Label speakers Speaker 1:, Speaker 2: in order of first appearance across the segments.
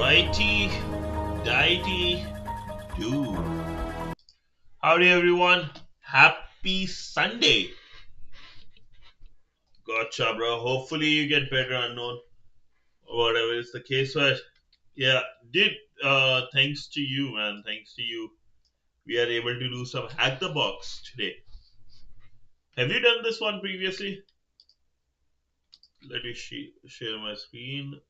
Speaker 1: Righty, dighty, do. Howdy everyone. Happy Sunday. Gotcha, bro. Hopefully you get better, unknown. Whatever is the case, but yeah, did thanks to you, man. Thanks to you, we are able to do some hack the box today. Have you done this one previously? Let me share my screen.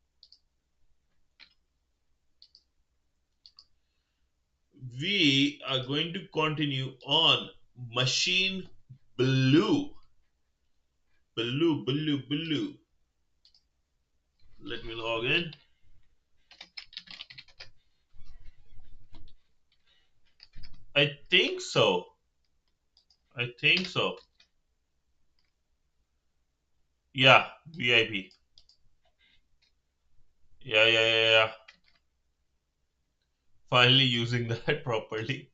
Speaker 1: We are going to continue on machine blue. Blue. Let me log in. I think so. Yeah, VIP. Yeah. Finally using that properly.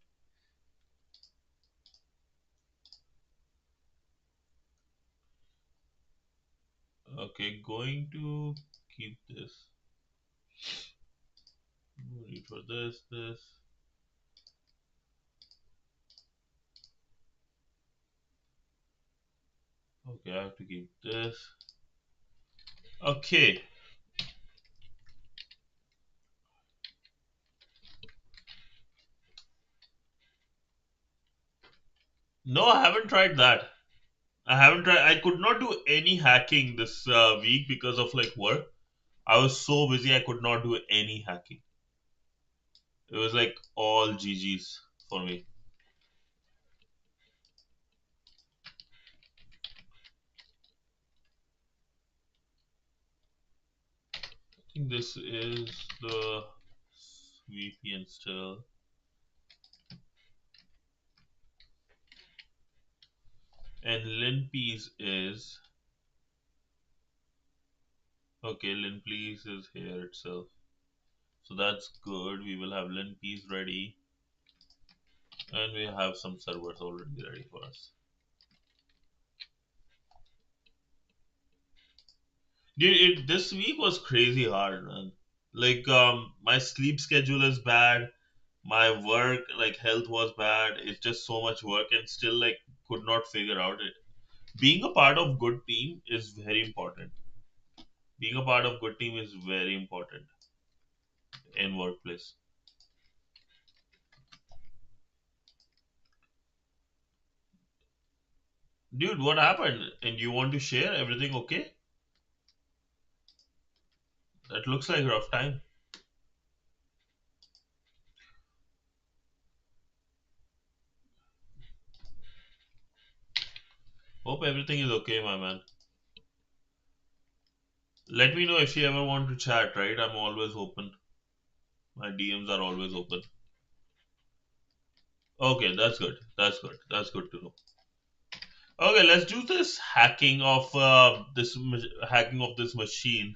Speaker 1: Okay, going to keep this. No need for this. Okay, I have to keep this. Okay. No, I haven't tried that. I could not do any hacking this week because of like work. I was so busy I could not do any hacking. It was like all GG's for me. I think this is the VPN still. And linpiece is okay. Linpiece is here itself, so that's good. We will have linpiece ready, and we have some servers already ready for us. Dude, this week was crazy hard, man. Like my sleep schedule is bad. My work, like health, was bad. It's just so much work, and still like could not figure out it. Being a part of good team is very important. Being a part of good team is very important in workplace. Dude, what happened? And you want to share everything okay? That looks like a rough time. Hope everything is okay, my man. Let me know if you ever want to chat, right? I'm always open. My DMs are always open. Okay, that's good. That's good to know. Okay, let's do this hacking of hacking of this machine,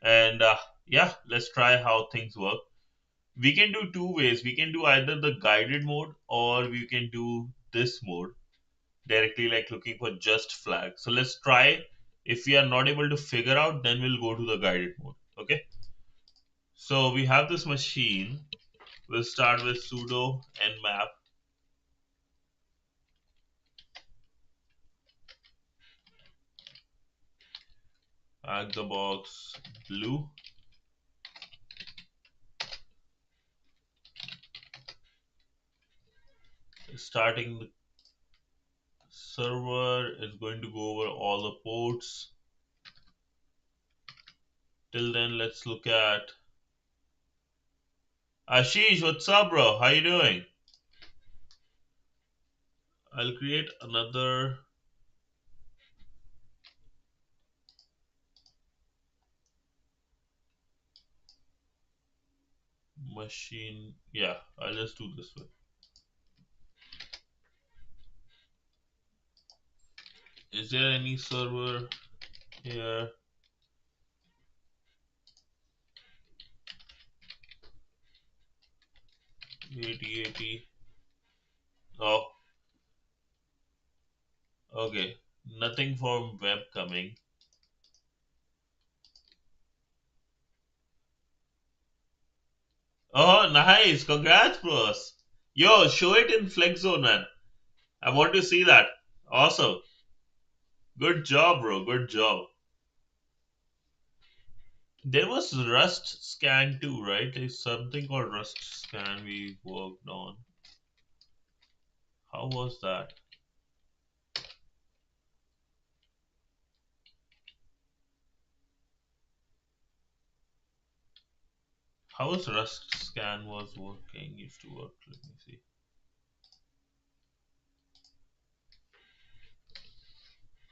Speaker 1: and yeah, let's try how things work. We can do two ways. We can do either the guided mode or we can do this mode directly, like looking for just flag. So let's try. If we are not able to figure out, then we'll go to the guided mode. Okay. So we have this machine. We'll start with sudo nmap. Hack the box blue. Starting the server is going to go over all the ports. Till then, let's look at Ashish. What's up, bro? How you doing? I'll create another machine. Yeah, I'll just do this way. Is there any server here? 8080. Oh, okay. Nothing from web coming. Oh, nice. Congrats, bros. Yo, show it in Flex Zone, man. I want to see that. Awesome. Good job, bro. Good job. There was Rust scan too, right? There's something called Rust scan we worked on. How was that? How was Rust scan was working? Used to work. Let me see.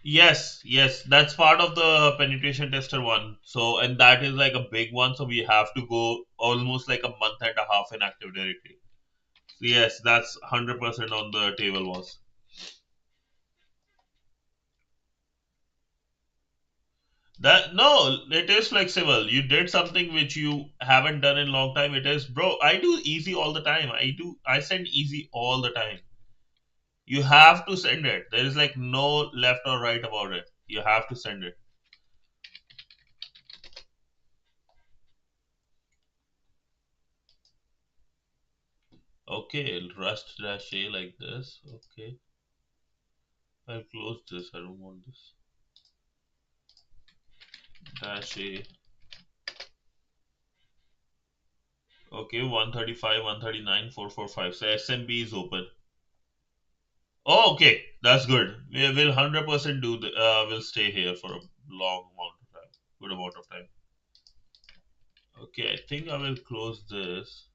Speaker 1: Yes, yes, that's part of the penetration tester one. So, and that is like a big one. So we have to go almost like a month and a half in Active Directory. So yes, that's 100% on the table was. That no, it is flexible. You did something which you haven't done in a long time. It is, bro. I do easy all the time. I send easy all the time. You have to send it. There is like no left or right about it. You have to send it. Okay, Rust dash A like this. Okay, I'll close this. I don't want this. Dash A. Okay, 135, 139, 445. So SMB is open. Oh, okay, that's good. We will 100% do the. We'll stay here for a long amount of time, good amount of time. Okay, I think I will close this,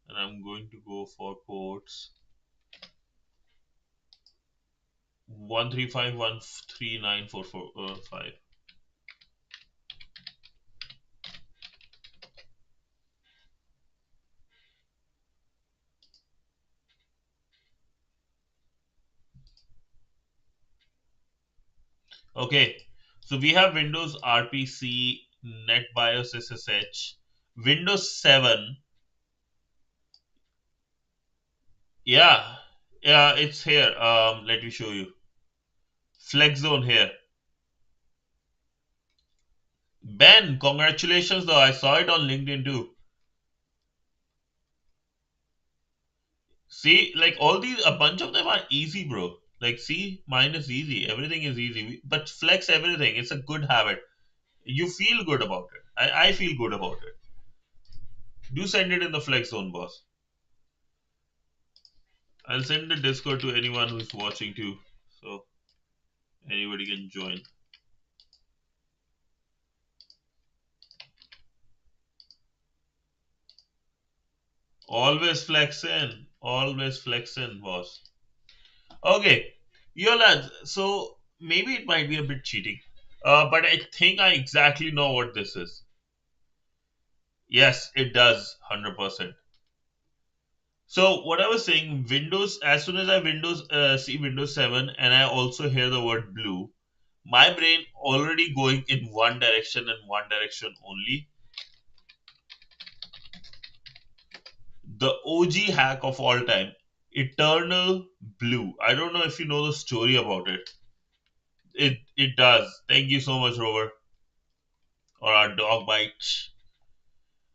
Speaker 1: and I'm going to go for ports 135, 139, 445. Okay, so we have Windows RPC, NetBIOS SSH, Windows 7. Yeah, yeah, it's here. Let me show you. Flex zone here. Ben, congratulations though. I saw it on LinkedIn too. See, like all these, a bunch of them are easy, bro. Like, see, mine is easy. Everything is easy. But flex everything. It's a good habit. You feel good about it. I feel good about it. Do send it in the flex zone, boss. I'll send the Discord to anyone who's watching too. So anybody can join. Always flex in. Always flex in, boss. Okay, yo lads. So maybe it might be a bit cheating, but I think I exactly know what this is. Yes, it does 100%. So what I was saying, Windows. As soon as I Windows see Windows 7, and I also hear the word blue, my brain already going in one direction and one direction only. The OG hack of all time, Eternal Blue. I don't know if you know the story about it. It does. Thank you so much, Robert, or our dog bites.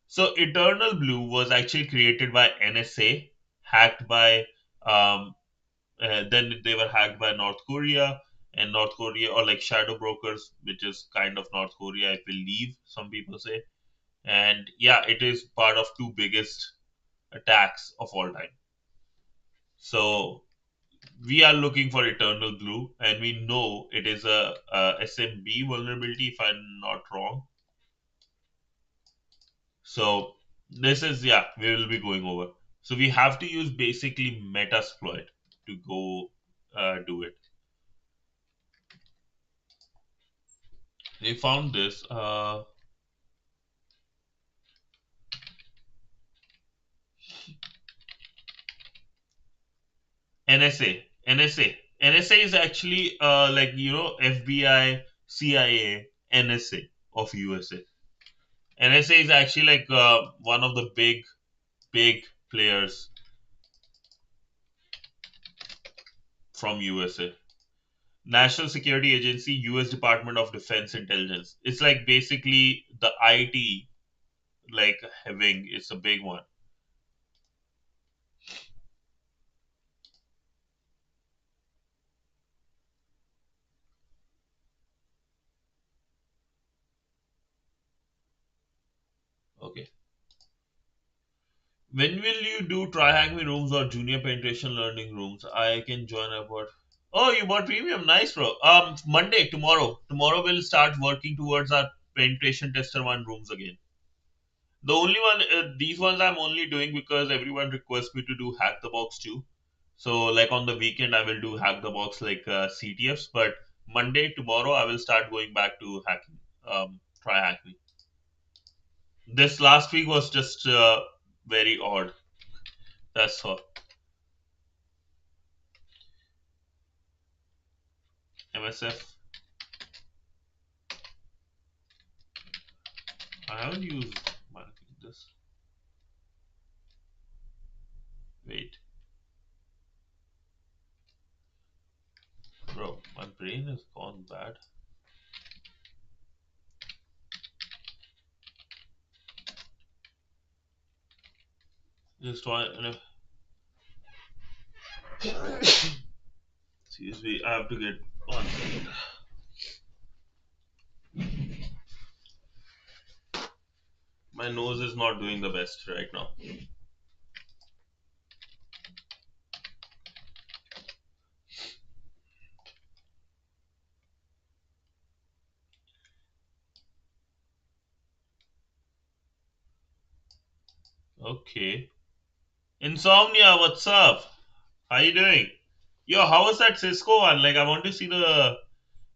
Speaker 1: So Eternal Blue was actually created by NSA, hacked by then they were hacked by North Korea, and North Korea, or like shadow brokers, which is kind of North Korea, I believe some people say. And yeah, it is part of two biggest attacks of all time. So we are looking for Eternal Blue, and we know it is a SMB vulnerability, if I'm not wrong. So this is, yeah, we will be going over. So we have to use basically Metasploit to go do it. They found this NSA. NSA is actually like FBI, CIA, NSA of USA. NSA is actually like one of the big players from USA. National Security Agency, US Department of Defense Intelligence. It's like basically the IT like having, it's a big one. When will you do TryHackMe rooms or junior penetration learning rooms? I can join about. Oh, you bought premium, nice, bro. Monday, tomorrow. Tomorrow we'll start working towards our penetration tester one rooms again. The only one, these ones I'm only doing because everyone requests me to do hack the box too. So like on the weekend I will do hack the box like CTFs, but Monday tomorrow I will start going back to hacking. Try hack me. This last week was just very odd. That's all. MSF. I haven't used this. Wait, bro, my brain has gone bad. Just one. Excuse me, I have to get one second. My nose is not doing the best right now. Okay. Insomnia, what's up? How you doing? Yo, how was that Cisco one? Like, I want to see the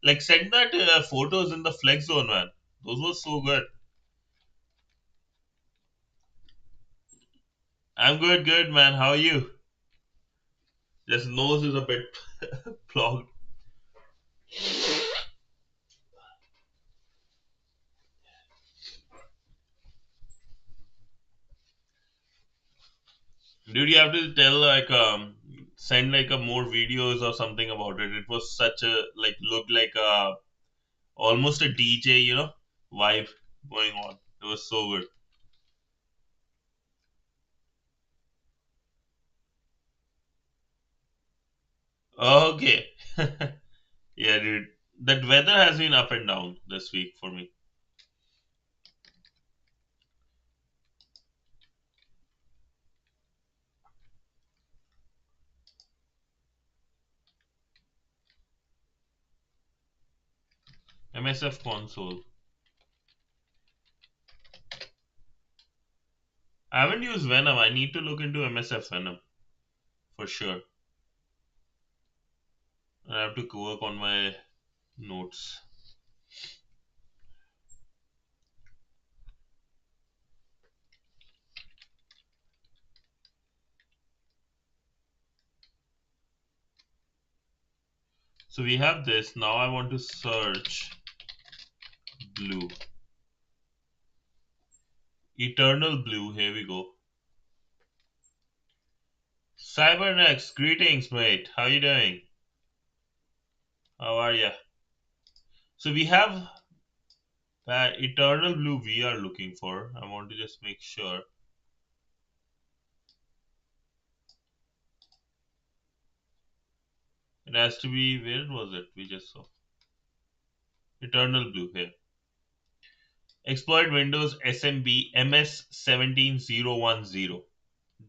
Speaker 1: like send that photos in the flex zone, man. Those were so good. I'm good, good, man. How are you? Just nose is a bit clogged. Dude, you have to tell like send like a more videos or something about it. It was such a like looked like a almost a DJ, vibe going on. It was so good. Okay. Yeah, dude. That weather has been up and down this week for me. MSF console. I haven't used Venom. I need to look into MSF Venom for sure. I have to work on my notes. So we have this. Now I want to search blue. Eternal blue. Here we go. Cybernex, greetings, mate. How you doing? How are ya? So we have that eternal blue we are looking for. I want to just make sure. It has to be, where was it? We just saw. Eternal blue here. Exploit Windows SMB MS17010.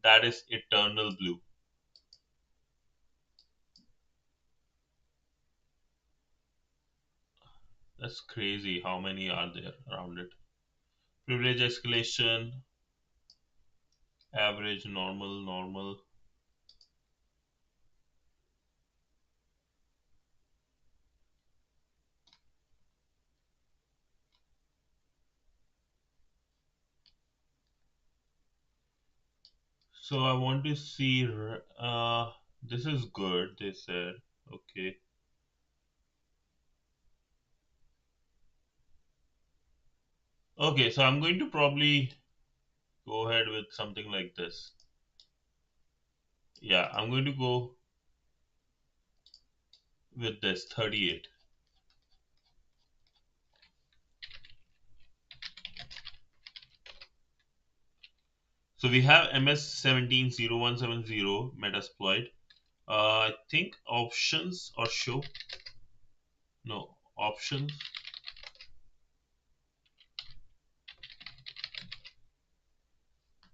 Speaker 1: That is eternal blue. That's crazy how many are there around it. Privilege escalation, average, normal, normal. So I want to see, this is good, they said. Okay. Okay, so I'm going to probably go ahead with something like this. Yeah, I'm going to go with this 38. So we have MS17010 Metasploit. I think options or show. No, options.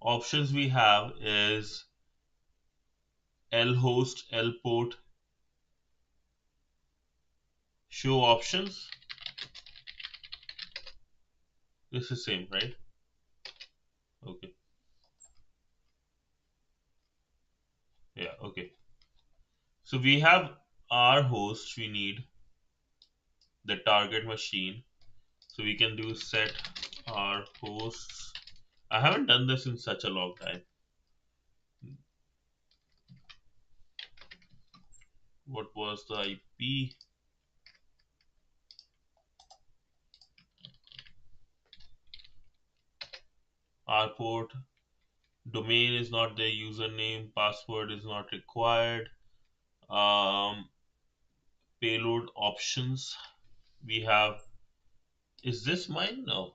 Speaker 1: Options we have is lhost, lport, show options. This is same, right? Okay. Yeah, okay. So we have our host, we need the target machine. So we can do set our hosts. I haven't done this in such a long time. What was the IP? Our port. Domain is not the username. Password is not required. Um, Payload options. We have. Is this mine? No.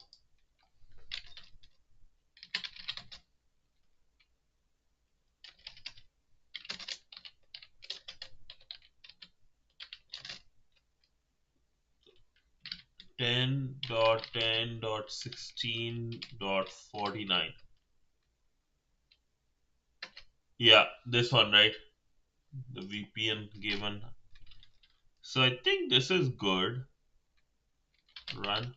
Speaker 1: 10.10.16.49. Yeah, this one, right? The VPN given. So I think this is good. Run.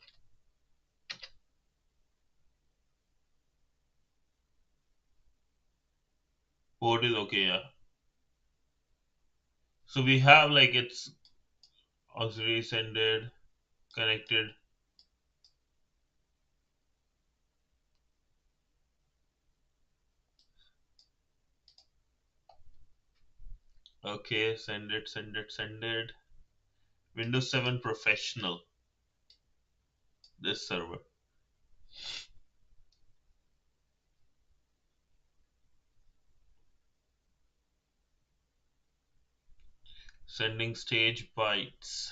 Speaker 1: Port is okay, yeah. So we have like it's auxiliary sended, connected. Okay, send it, send it, send it. Windows 7 Professional. This server. Sending stage bytes.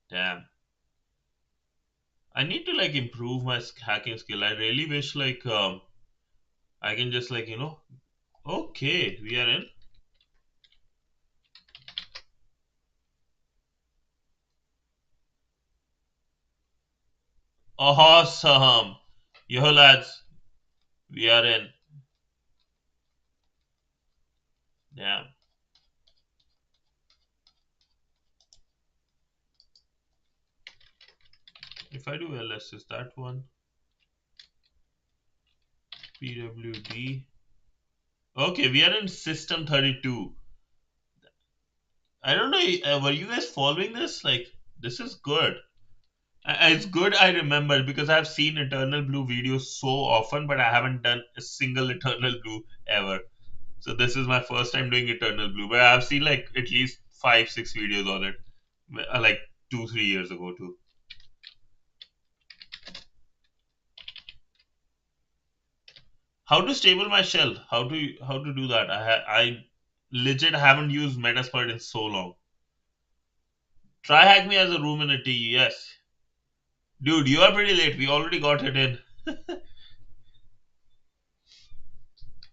Speaker 1: Damn. I need to like improve my hacking skill. I really wish like I can just like okay, we are in. Awesome. Yo lads, we are in. Damn. If I do ls, is that one? PWD. Okay, we are in system 32. I don't know. Were you guys following this? Like, this is good. It's good. I remember because I've seen EternalBlue videos so often, but I haven't done a single EternalBlue ever. So this is my first time doing EternalBlue, but I've seen like at least 5, 6 videos on it, like 2, 3 years ago too. How to stable my shell? How to do that? I legit haven't used Metasploit in so long. TryHackMe as a room in a T. Yes, dude, you are pretty late. We already got it in.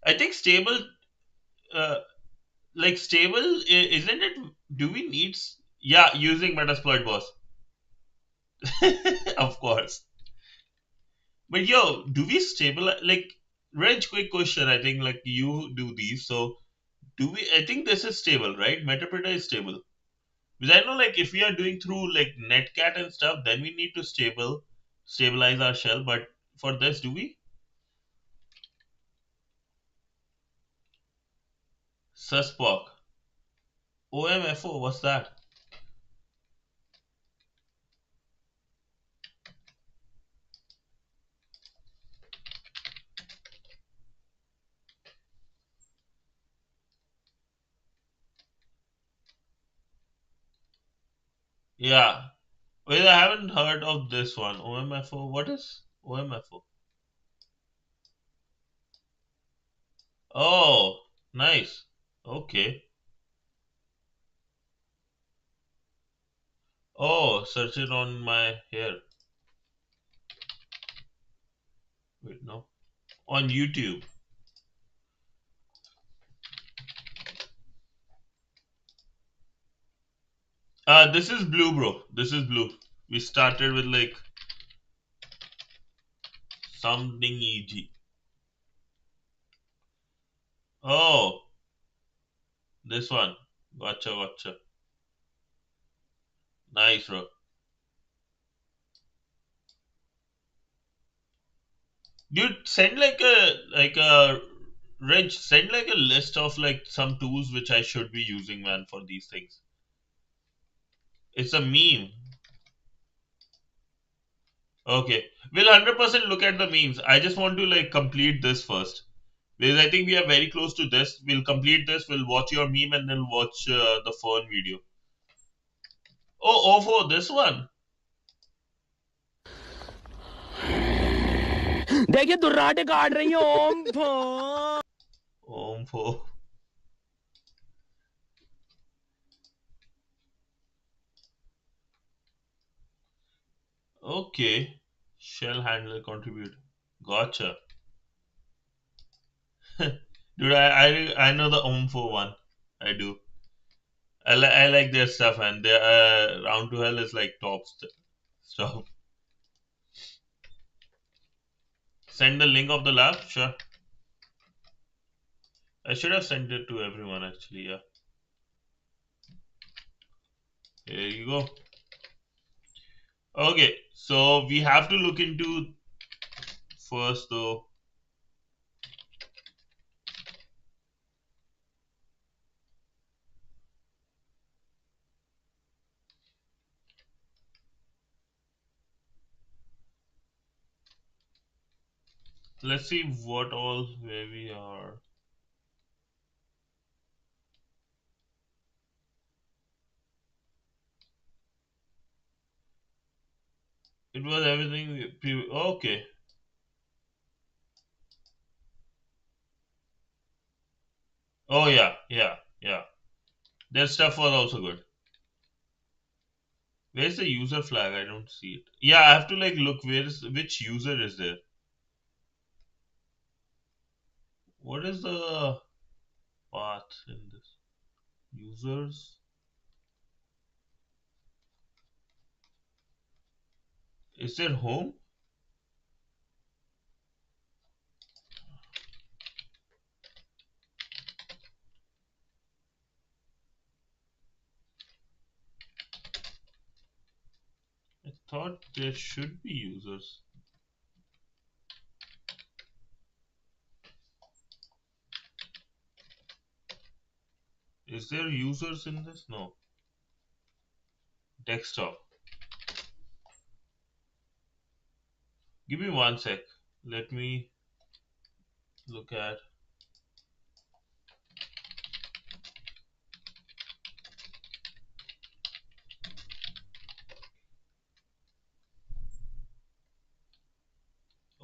Speaker 1: I think stable, uh, like stable, isn't it? Do we need? Yeah, using Metasploit boss. Of course. But yo, do we stable like? Reg, quick question. I think like you do these. So do we? I think this is stable, right? Metapreta is stable. Because I know like if we are doing through like netcat and stuff, then we need to stabilize our shell. But for this, do we? Suspoc. OMFO, what's that? Yeah. Well, I haven't heard of this one. OMFO. What is OMFO? Oh, nice. Okay. Oh, search it on my here. Wait, no. On YouTube. This is blue, bro. This is blue. We started with like Something EG. Oh, this one. Gotcha, gotcha. Nice, bro. Dude, send like a Rich, send like a list of like some tools which I should be using, man, for these things. It's a meme. Okay. We'll 100% look at the memes. I just want to like complete this first. Because I think we are very close to this. We'll complete this. We'll watch your meme and then watch the phone video. Oh, for this one.
Speaker 2: देखिए दुर्राटे काट रही है ओम फो
Speaker 1: For. Okay. Shell handler contribute. Gotcha. Dude, I know the for one. I do. I like their stuff, and their Round to Hell is like top stuff. Send the link of the lab, sure. I should have sent it to everyone actually. Yeah, here you go. Okay, so we have to look into first though. Let's see what all where we are. It was everything. Okay. Oh yeah, yeah, yeah. Their stuff was also good. Where's the user flag? I don't see it. Yeah, I have to like look where's which user is there. What is the path in this? Users. Is there home? I thought there should be users. Is there users in this? No. Desktop. Give me one sec. Let me look at.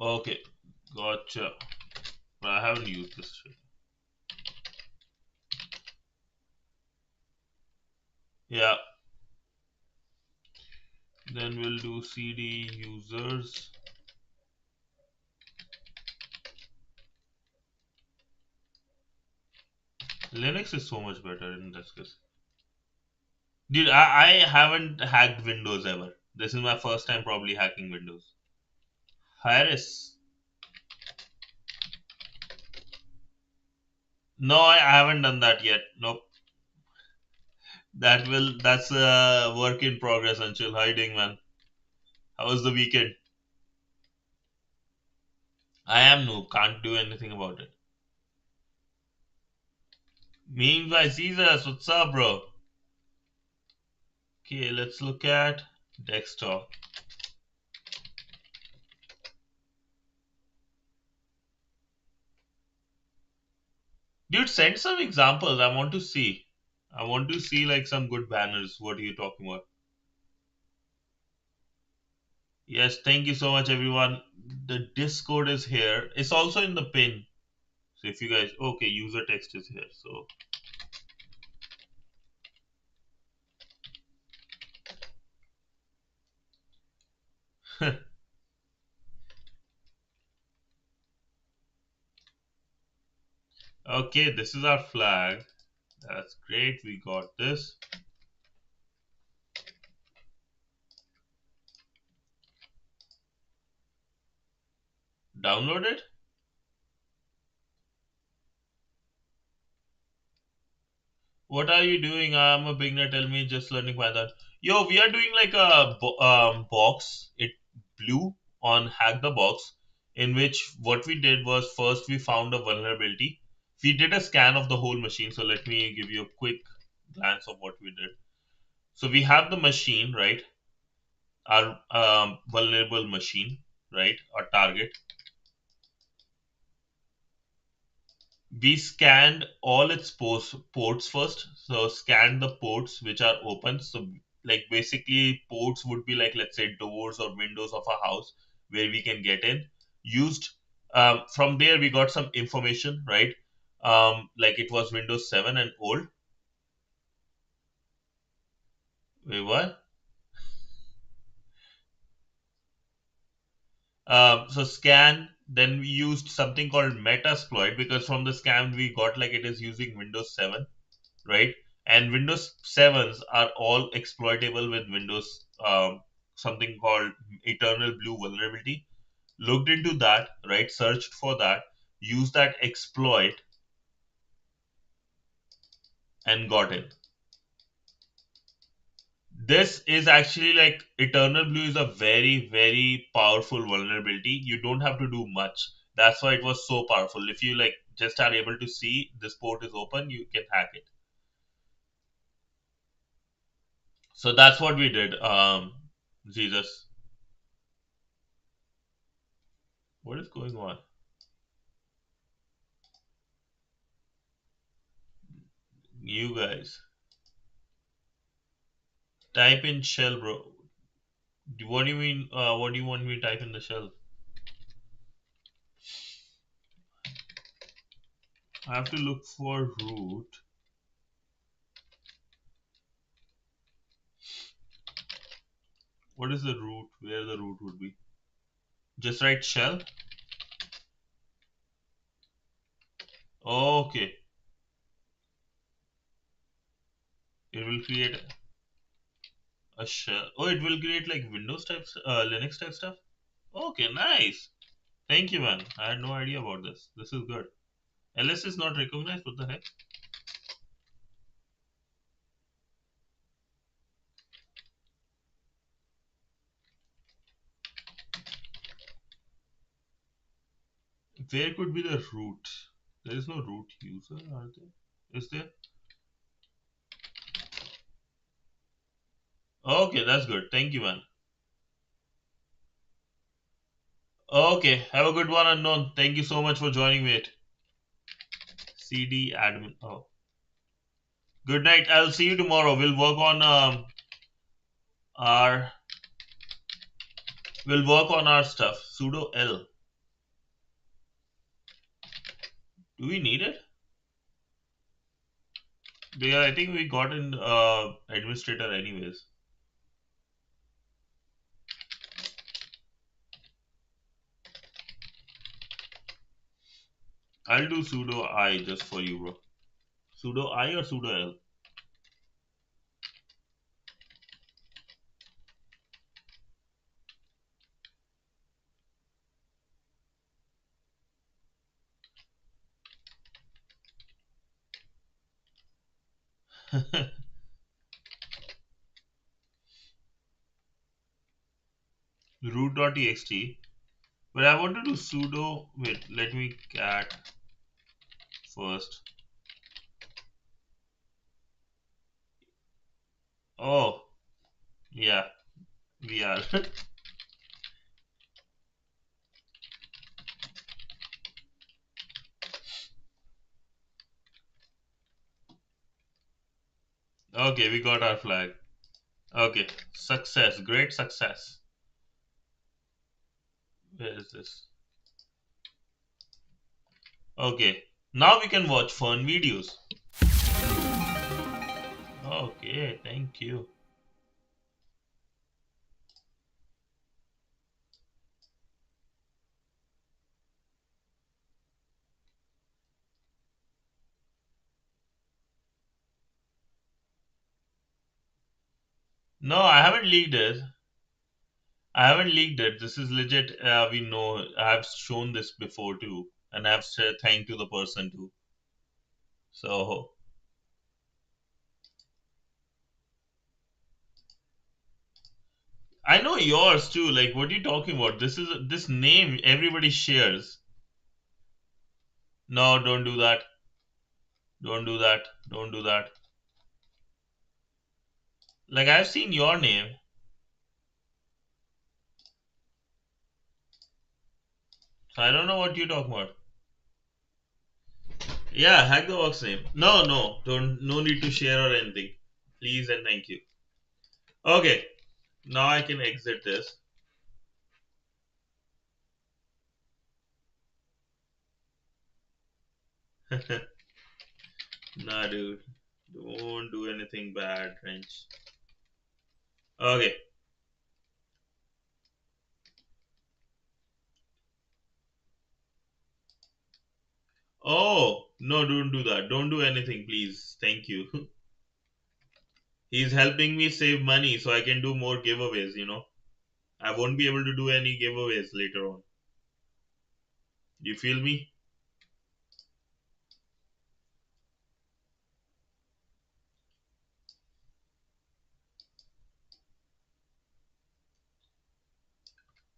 Speaker 1: Okay, gotcha. I haven't used this shit. Yeah. Then we'll do cd users. Linux is so much better in this case. Dude, I haven't hacked Windows ever. This is my first time probably hacking Windows. Harris. No, I haven't done that yet. Nope. That's a work in progress until hiding, man. How was the weekend? I am noob, can't do anything about it. Meanwhile, Jesus, what's up, bro? Okay, let's look at desktop. Dude, send some examples. I want to see. I want to see like some good banners. What are you talking about? Yes, thank you so much, everyone. The Discord is here. It's also in the pin. So if you guys, okay, user text is here. So okay, this is our flag. That's great. We got this. Download it. What are you doing? I'm a beginner. Tell me, just learning Python. Yo, we are doing like a box. It blue on Hack the Box, in which what we did was first we found a vulnerability. We did a scan of the whole machine. So let me give you a quick glance of what we did. So we have the machine, right? Our vulnerable machine, right? Our target. We scanned all its ports first. So scanned the ports which are open. So like basically ports would be like, let's say, doors or windows of a house where we can get in. Used from there we got some information, right? Like it was Windows 7 and old. Wait, what? So scan. Then we used something called Metasploit because from the scan we got like it is using Windows 7, right? And Windows 7s are all exploitable with Windows something called EternalBlue vulnerability. Looked into that, right? Searched for that, used that exploit, and got in. This is actually like EternalBlue is a very, very powerful vulnerability. You don't have to do much. That's why it was so powerful. If you like just are able to see this port is open, you can hack it. So that's what we did. Jesus, what is going on? You guys, type in shell, bro. What do you mean? What do you want me to type in the shell? I have to look for root. What is the root? Where the root would be? Just write shell. Okay, it will create a shell. Oh, it will create like Windows type, Linux type stuff. Okay, nice. Thank you, man. I had no idea about this. This is good. LS is not recognized. What the heck? Where could be the root? There is no root user, are there? Is there? Okay, that's good. Thank you, man. Okay, have a good one, unknown. Thank you so much for joining me. CD admin. Oh, good night. I'll see you tomorrow. Our we'll work on our stuff. Sudo L. Do we need it? Yeah, I think we got in administrator anyways. I'll do sudo I just for you, bro. Sudo I or sudo L? Root.txt. But I want to do sudo. Wait, let me cat first. Oh, yeah, we are. Okay, we got our flag. Okay, success, great success. Where is this? Okay, now we can watch fun videos. Okay, thank you. No, I haven't leaked it. I haven't leaked it. This is legit. We know. I've shown this before too, and I've said thank to the person too. So I know yours too. Like, what are you talking about? This name everybody shares. No, don't do that. Don't do that. Don't do that. Like, I've seen your name, so I don't know what you're talking about. Yeah, hack the box name. No, no, don't. No need to share or anything. Please and thank you. Okay, now I can exit this. Nah, dude. Don't do anything bad, Wrench. Okay. Oh, no, don't do that. Don't do anything, please. Thank you. He's helping me save money so I can do more giveaways. I won't be able to do any giveaways later on. You feel me?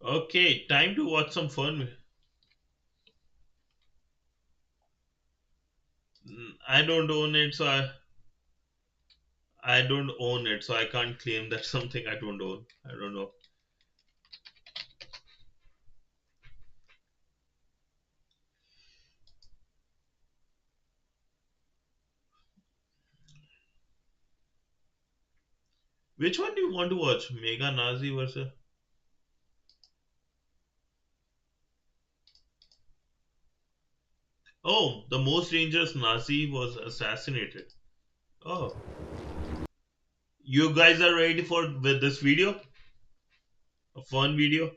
Speaker 1: Okay, time to watch some fun. I don't own it, so I don't own it, so I can't claim that's something I don't own. I don't know. Which one do you want to watch? Mega Nazi versus. Oh, the most dangerous Nazi was assassinated. Oh, you guys are ready for with this video? A fun video?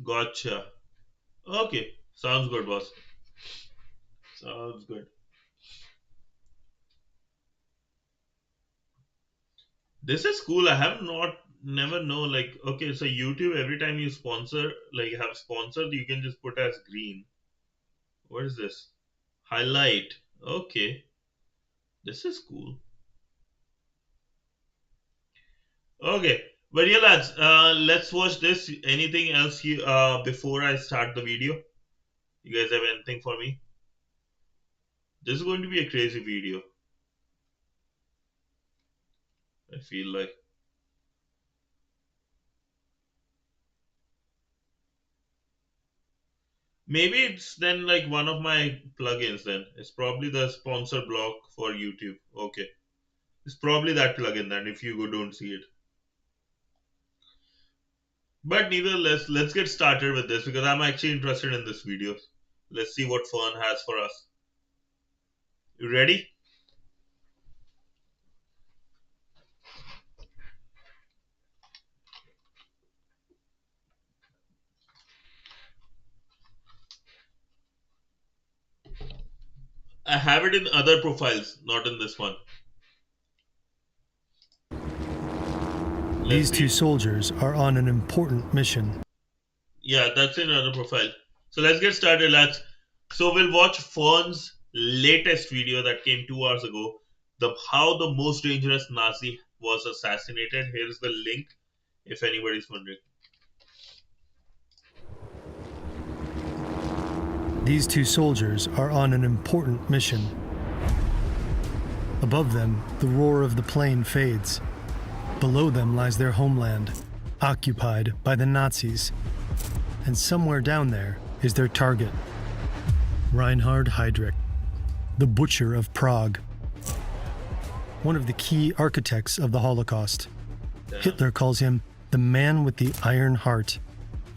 Speaker 1: Gotcha. Okay, sounds good, boss. Sounds good. This is cool. I have not never know like okay, so YouTube every time you sponsor like have sponsored you can just put as green. What is this? Highlight. Okay, this is cool. Okay, but yeah, lads, let's watch this. Anything else you before I start the video? You guys have anything for me? This is going to be a crazy video. I feel like maybe it's then like one of my plugins. Then it's probably the sponsor block for YouTube. Okay, it's probably that plugin. Then if you don't see it, but nevertheless, let's get started with this because I'm actually interested in this video. Let's see what Fern has for us. You ready? I have it in other profiles, not in this one.
Speaker 3: These two soldiers are on an important mission.
Speaker 1: Yeah, that's in another profile. So let's get started, lads. So we'll watch Fern's latest video that came 2 hours ago. How the most dangerous Nazi was assassinated. Here's the link if anybody's wondering.
Speaker 3: These two soldiers are on an important mission. Above them, the roar of the plane fades. Below them lies their homeland, occupied by the Nazis. And somewhere down there is their target, Reinhard Heydrich, the Butcher of Prague. One of the key architects of the Holocaust. Hitler calls him the man with the iron heart.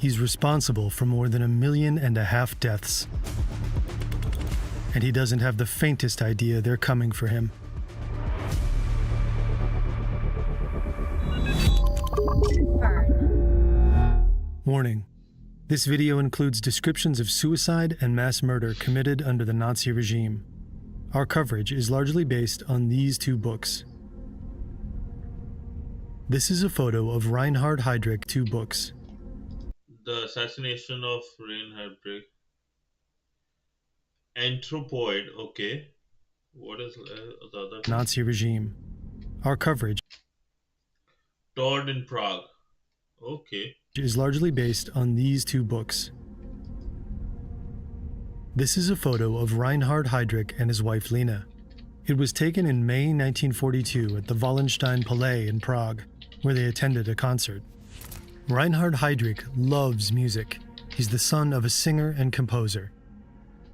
Speaker 3: He's responsible for more than 1.5 million deaths. And he doesn't have the faintest idea they're coming for him. Warning. This video includes descriptions of suicide and mass murder committed under the Nazi regime. Our coverage is largely based on these two books. This is a photo of Reinhard Heydrich 2 books.
Speaker 1: The assassination of Reinhard Heydrich. Anthropoid, okay. What is the other?
Speaker 3: Nazi regime. Our coverage
Speaker 1: Tord in Prague. Okay.
Speaker 3: is largely based on these two books. This is a photo of Reinhard Heydrich and his wife Lena. It was taken in May 1942 at the Wallenstein Palais in Prague, where they attended a concert. Reinhard Heydrich loves music. He's the son of a singer and composer.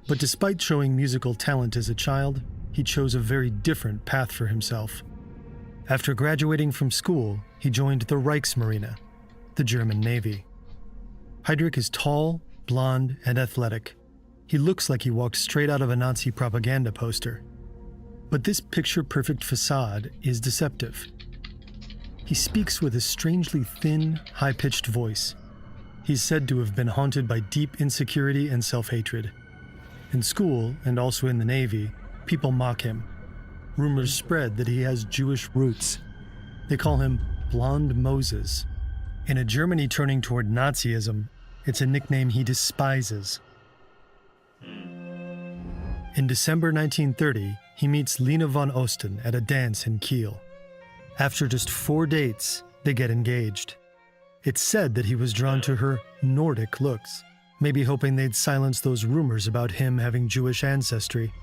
Speaker 3: But despite showing musical talent as a child, he chose a very different path for himself. After graduating from school, he joined the Reichsmarine, the German Navy. Heydrich is tall, blonde, and athletic. He looks like he walked straight out of a Nazi propaganda poster. But this picture-perfect facade is deceptive. He speaks with a strangely thin, high-pitched voice. He's said to have been haunted by deep insecurity and self-hatred. In school, and also in the Navy, people mock him. Rumors spread that he has Jewish roots. They call him Blonde Moses. In a Germany turning toward Nazism, it's a nickname he despises. In December 1930, he meets Lena von Osten at a dance in Kiel. After just 4 dates, they get engaged. It's said that he was drawn to her Nordic looks, maybe hoping they'd silence those rumors about him having Jewish ancestry.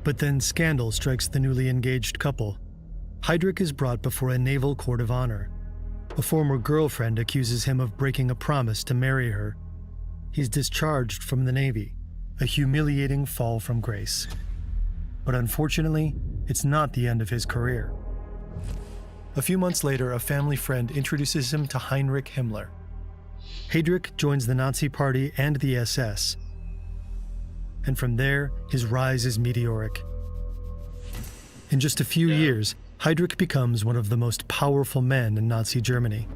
Speaker 3: But then scandal strikes the newly engaged couple. Heydrich is brought before a naval court of honor. A former girlfriend accuses him of breaking a promise to marry her. He's discharged from the Navy, a humiliating fall from grace. But unfortunately, it's not the end of his career. A few months later, a family friend introduces him to Heinrich Himmler. Heydrich joins the Nazi Party and the SS, and from there, his rise is meteoric. In just a few years, Heydrich becomes one of the most powerful men in Nazi Germany.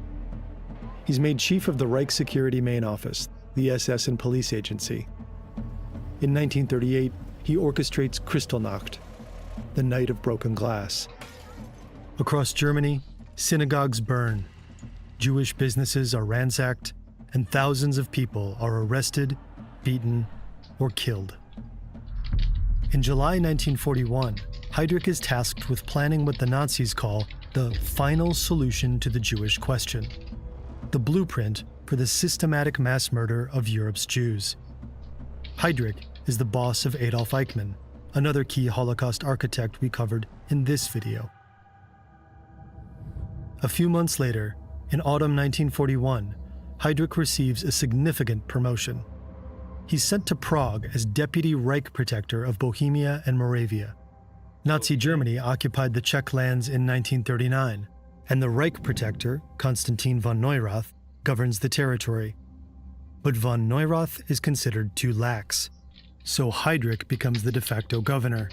Speaker 3: He's made chief of the Reich Security Main Office, the SS and police agency. In 1938, he orchestrates Kristallnacht, the Night of Broken Glass. Across Germany, synagogues burn, Jewish businesses are ransacked, and thousands of people are arrested, beaten, or killed. In July 1941, Heydrich is tasked with planning what the Nazis call the final solution to the Jewish question, the blueprint for the systematic mass murder of Europe's Jews. Heydrich is the boss of Adolf Eichmann, another key Holocaust architect we covered in this video. A few months later, in autumn 1941, Heydrich receives a significant promotion. He's sent to Prague as Deputy Reich Protector of Bohemia and Moravia. Nazi Germany occupied the Czech lands in 1939, and the Reich Protector, Konstantin von Neurath, governs the territory. But von Neurath is considered too lax, so Heydrich becomes the de facto governor.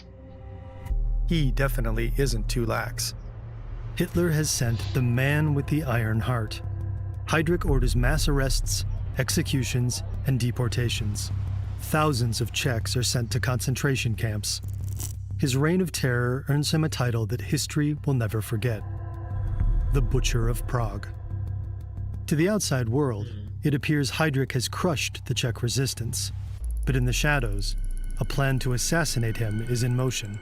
Speaker 3: He definitely isn't too lax. Hitler has sent the man with the iron heart. Heydrich orders mass arrests, executions, and deportations. Thousands of Czechs are sent to concentration camps. His reign of terror earns him a title that history will never forget: the Butcher of Prague. To the outside world, it appears Heydrich has crushed the Czech resistance, but in the shadows, a plan to assassinate him is in motion.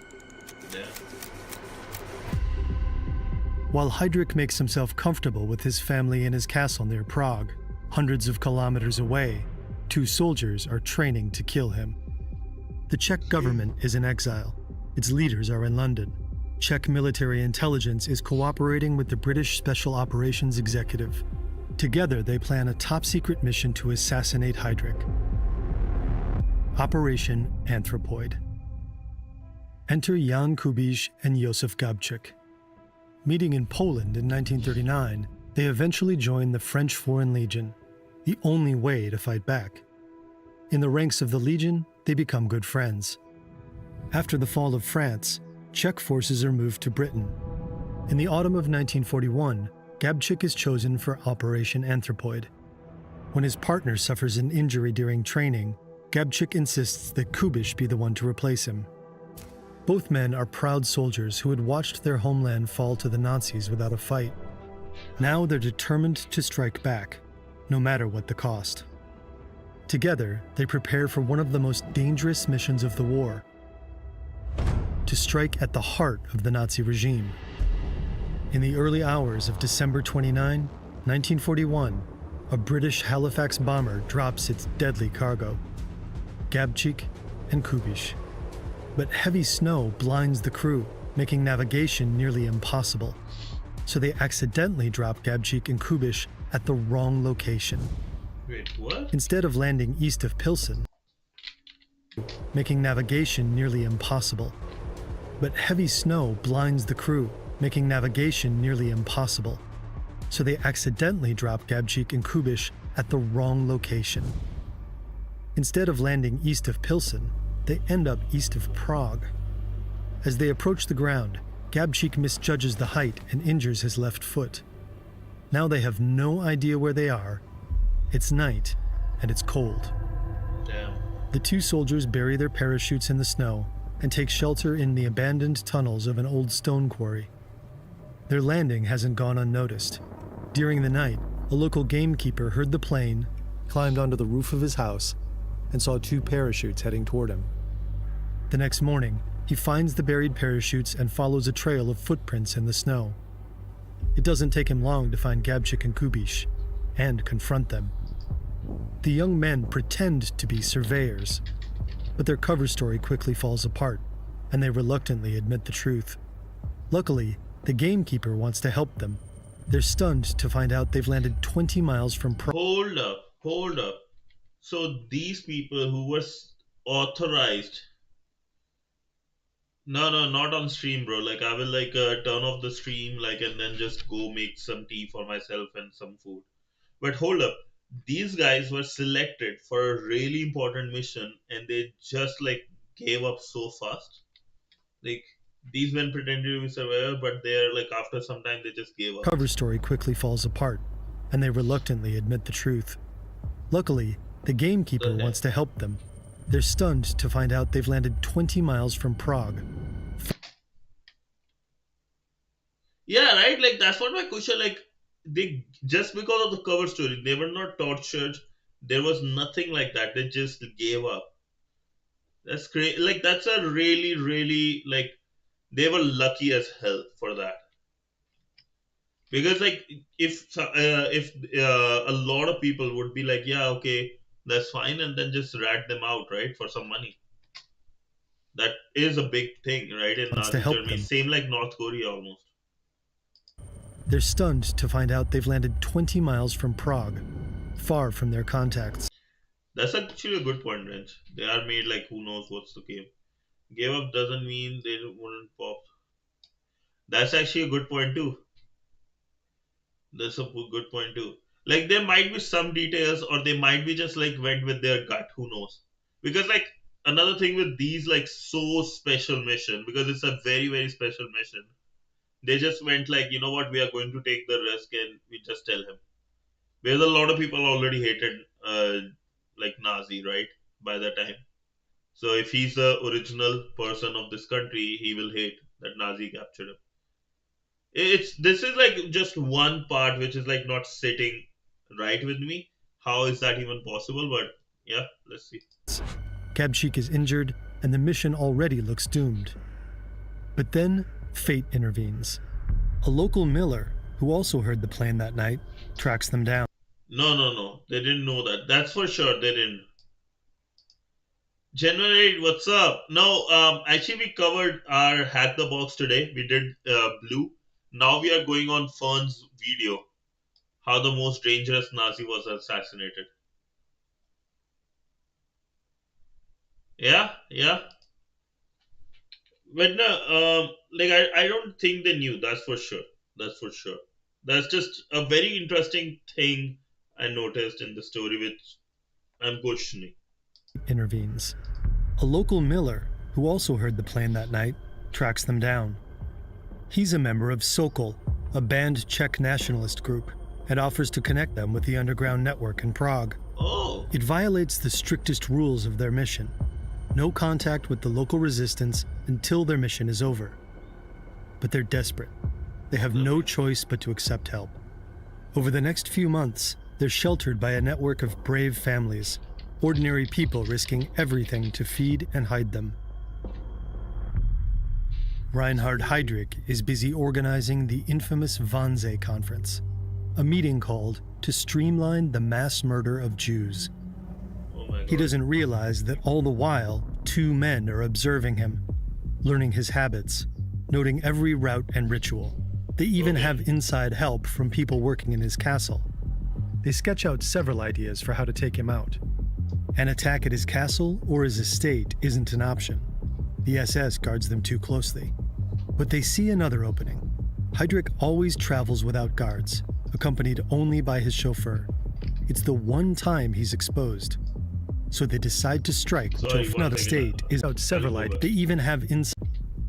Speaker 3: While Heydrich makes himself comfortable with his family in his castle near Prague, hundreds of kilometers away, 2 soldiers are training to kill him. The Czech government is in exile. Its leaders are in London. Czech military intelligence is cooperating with the British Special Operations Executive. Together, they plan a top-secret mission to assassinate Heydrich. Operation Anthropoid. Enter Jan Kubisz and Josef Gabčík. Meeting in Poland in 1939, they eventually join the French Foreign Legion, the only way to fight back. In the ranks of the Legion, they become good friends. After the fall of France, Czech forces are moved to Britain. In the autumn of 1941, Gabčík is chosen for Operation Anthropoid. When his partner suffers an injury during training, Gabčík insists that Kubiš be the one to replace him. Both men are proud soldiers who had watched their homeland fall to the Nazis without a fight. Now they're determined to strike back, no matter what the cost. Together, they prepare for one of the most dangerous missions of the war: to strike at the heart of the Nazi regime. In the early hours of December 29, 1941, a British Halifax bomber drops its deadly cargo: Gabčík and Kubiš. But heavy snow blinds the crew, making navigation nearly impossible. So they accidentally drop Gabčík and Kubiš at the wrong location.
Speaker 1: Wait, what?
Speaker 3: Instead of landing east of Pilsen, making navigation nearly impossible. But heavy snow blinds the crew, making navigation nearly impossible. So they accidentally drop Gabčík and Kubiš at the wrong location. Instead of landing east of Pilsen, they end up east of Prague. As they approach the ground, Gabčík misjudges the height and injures his left foot. Now they have no idea where they are. It's night, and it's cold.
Speaker 1: Damn.
Speaker 3: The two soldiers bury their parachutes in the snow and take shelter in the abandoned tunnels of an old stone quarry. Their landing hasn't gone unnoticed. During the night, a local gamekeeper heard the plane, climbed onto the roof of his house, and saw two parachutes heading toward him. The next morning, he finds the buried parachutes and follows a trail of footprints in the snow. It doesn't take him long to find Gabčík and Kubiš and confront them. The young men pretend to be surveyors, but their cover story quickly falls apart, and they reluctantly admit the truth. Luckily, the gamekeeper wants to help them. They're stunned to find out they've landed 20 miles from Prague.
Speaker 1: Hold up. So these people who were authorized. No, not on stream, bro. Like, I will turn off the stream, and then just go make some tea for myself and some food. But hold up. These guys were selected for a really important mission, and they just gave up so fast. These men pretended to be survivors, but they're after some time they just gave up.
Speaker 3: Cover story quickly falls apart, and they reluctantly admit the truth. Luckily, the gamekeeper wants to help them. They're stunned to find out they've landed 20 miles from Prague.
Speaker 1: Yeah, right? That's what my question, they, just because of the cover story, they were not tortured. There was nothing like that. They just gave up. That's great. That's a really, really, they were lucky as hell for that. Because, if a lot of people would be yeah, okay, that's fine, and then just rat them out, right, for some money. That is a big thing, right, in Nazi Germany. Same like North Korea almost.
Speaker 3: They're stunned to find out they've landed 20 miles from Prague, far from their contacts.
Speaker 1: That's actually a good point, Rich. They are made who knows what's the game. Gave up doesn't mean they wouldn't pop. That's actually a good point too. That's a good point too. There might be some details, or they might be just went with their gut. Who knows? Because another thing with these so special mission, because it's a very, very special mission, they just went you know what, we are going to take the risk, and we just tell him. Because a lot of people already hated Nazi, right, by that time. So if he's the original person of this country, he will hate that Nazi captured him. This is just one part which is not sitting right with me. How is that even possible? But yeah, let's see.
Speaker 3: Gabčík is injured, and the mission already looks doomed. But then, fate intervenes. A local miller, who also heard the plan that night, tracks them down.
Speaker 1: No. They didn't know that. That's for sure. They didn't. Generate, what's up? No, actually we covered our Hack the Box today. We did Blue. Now we are going on Fern's video. How the most dangerous Nazi was assassinated. Yeah. But no, I don't think they knew. That's for sure. That's just a very interesting thing I noticed in the story, which I'm questioning.
Speaker 3: Intervenes. A local miller, who also heard the plan that night, tracks them down. He's a member of Sokol, a banned Czech nationalist group, and offers to connect them with the underground network in Prague.
Speaker 1: Oh.
Speaker 3: It violates the strictest rules of their mission. No contact with the local resistance until their mission is over. But they're desperate. They have no choice but to accept help. Over the next few months, they're sheltered by a network of brave families, ordinary people risking everything to feed and hide them. Reinhard Heydrich is busy organizing the infamous Wannsee Conference, a meeting called to streamline the mass murder of Jews.
Speaker 1: Oh my God.
Speaker 3: He doesn't realize that all the while, two men are observing him, learning his habits, noting every route and ritual. They even have inside help from people working in his castle. They sketch out several ideas for how to take him out. An attack at his castle or his estate isn't an option. The SS guards them too closely. But they see another opening. Heydrich always travels without guards, accompanied only by his chauffeur. It's the one time he's exposed. So they decide to strike to another state is out several ideas. They even have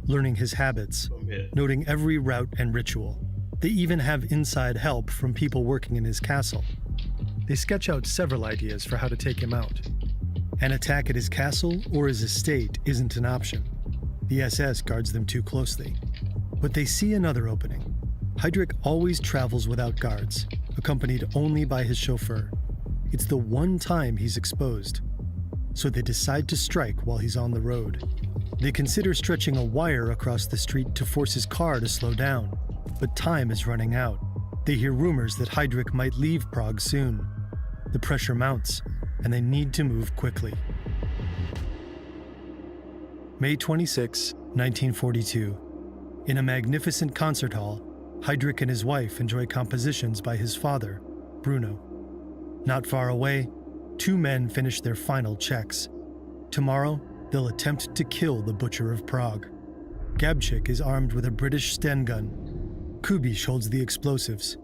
Speaker 3: learning his habits, noting every route and ritual. They even have inside help from people working in his castle. They sketch out several ideas for how to take him out. An attack at his castle or his estate isn't an option. The SS guards them too closely. But they see another opening. Heydrich always travels without guards, accompanied only by his chauffeur. It's the one time he's exposed. So they decide to strike while he's on the road. They consider stretching a wire across the street to force his car to slow down, but time is running out. They hear rumors that Heydrich might leave Prague soon. The pressure mounts, and they need to move quickly. May 26, 1942. In a magnificent concert hall, Heydrich and his wife enjoy compositions by his father, Bruno. Not far away, two men finish their final checks. Tomorrow, they'll attempt to kill the Butcher of Prague. Gabčík is armed with a British Sten gun. Kubiš holds the explosives.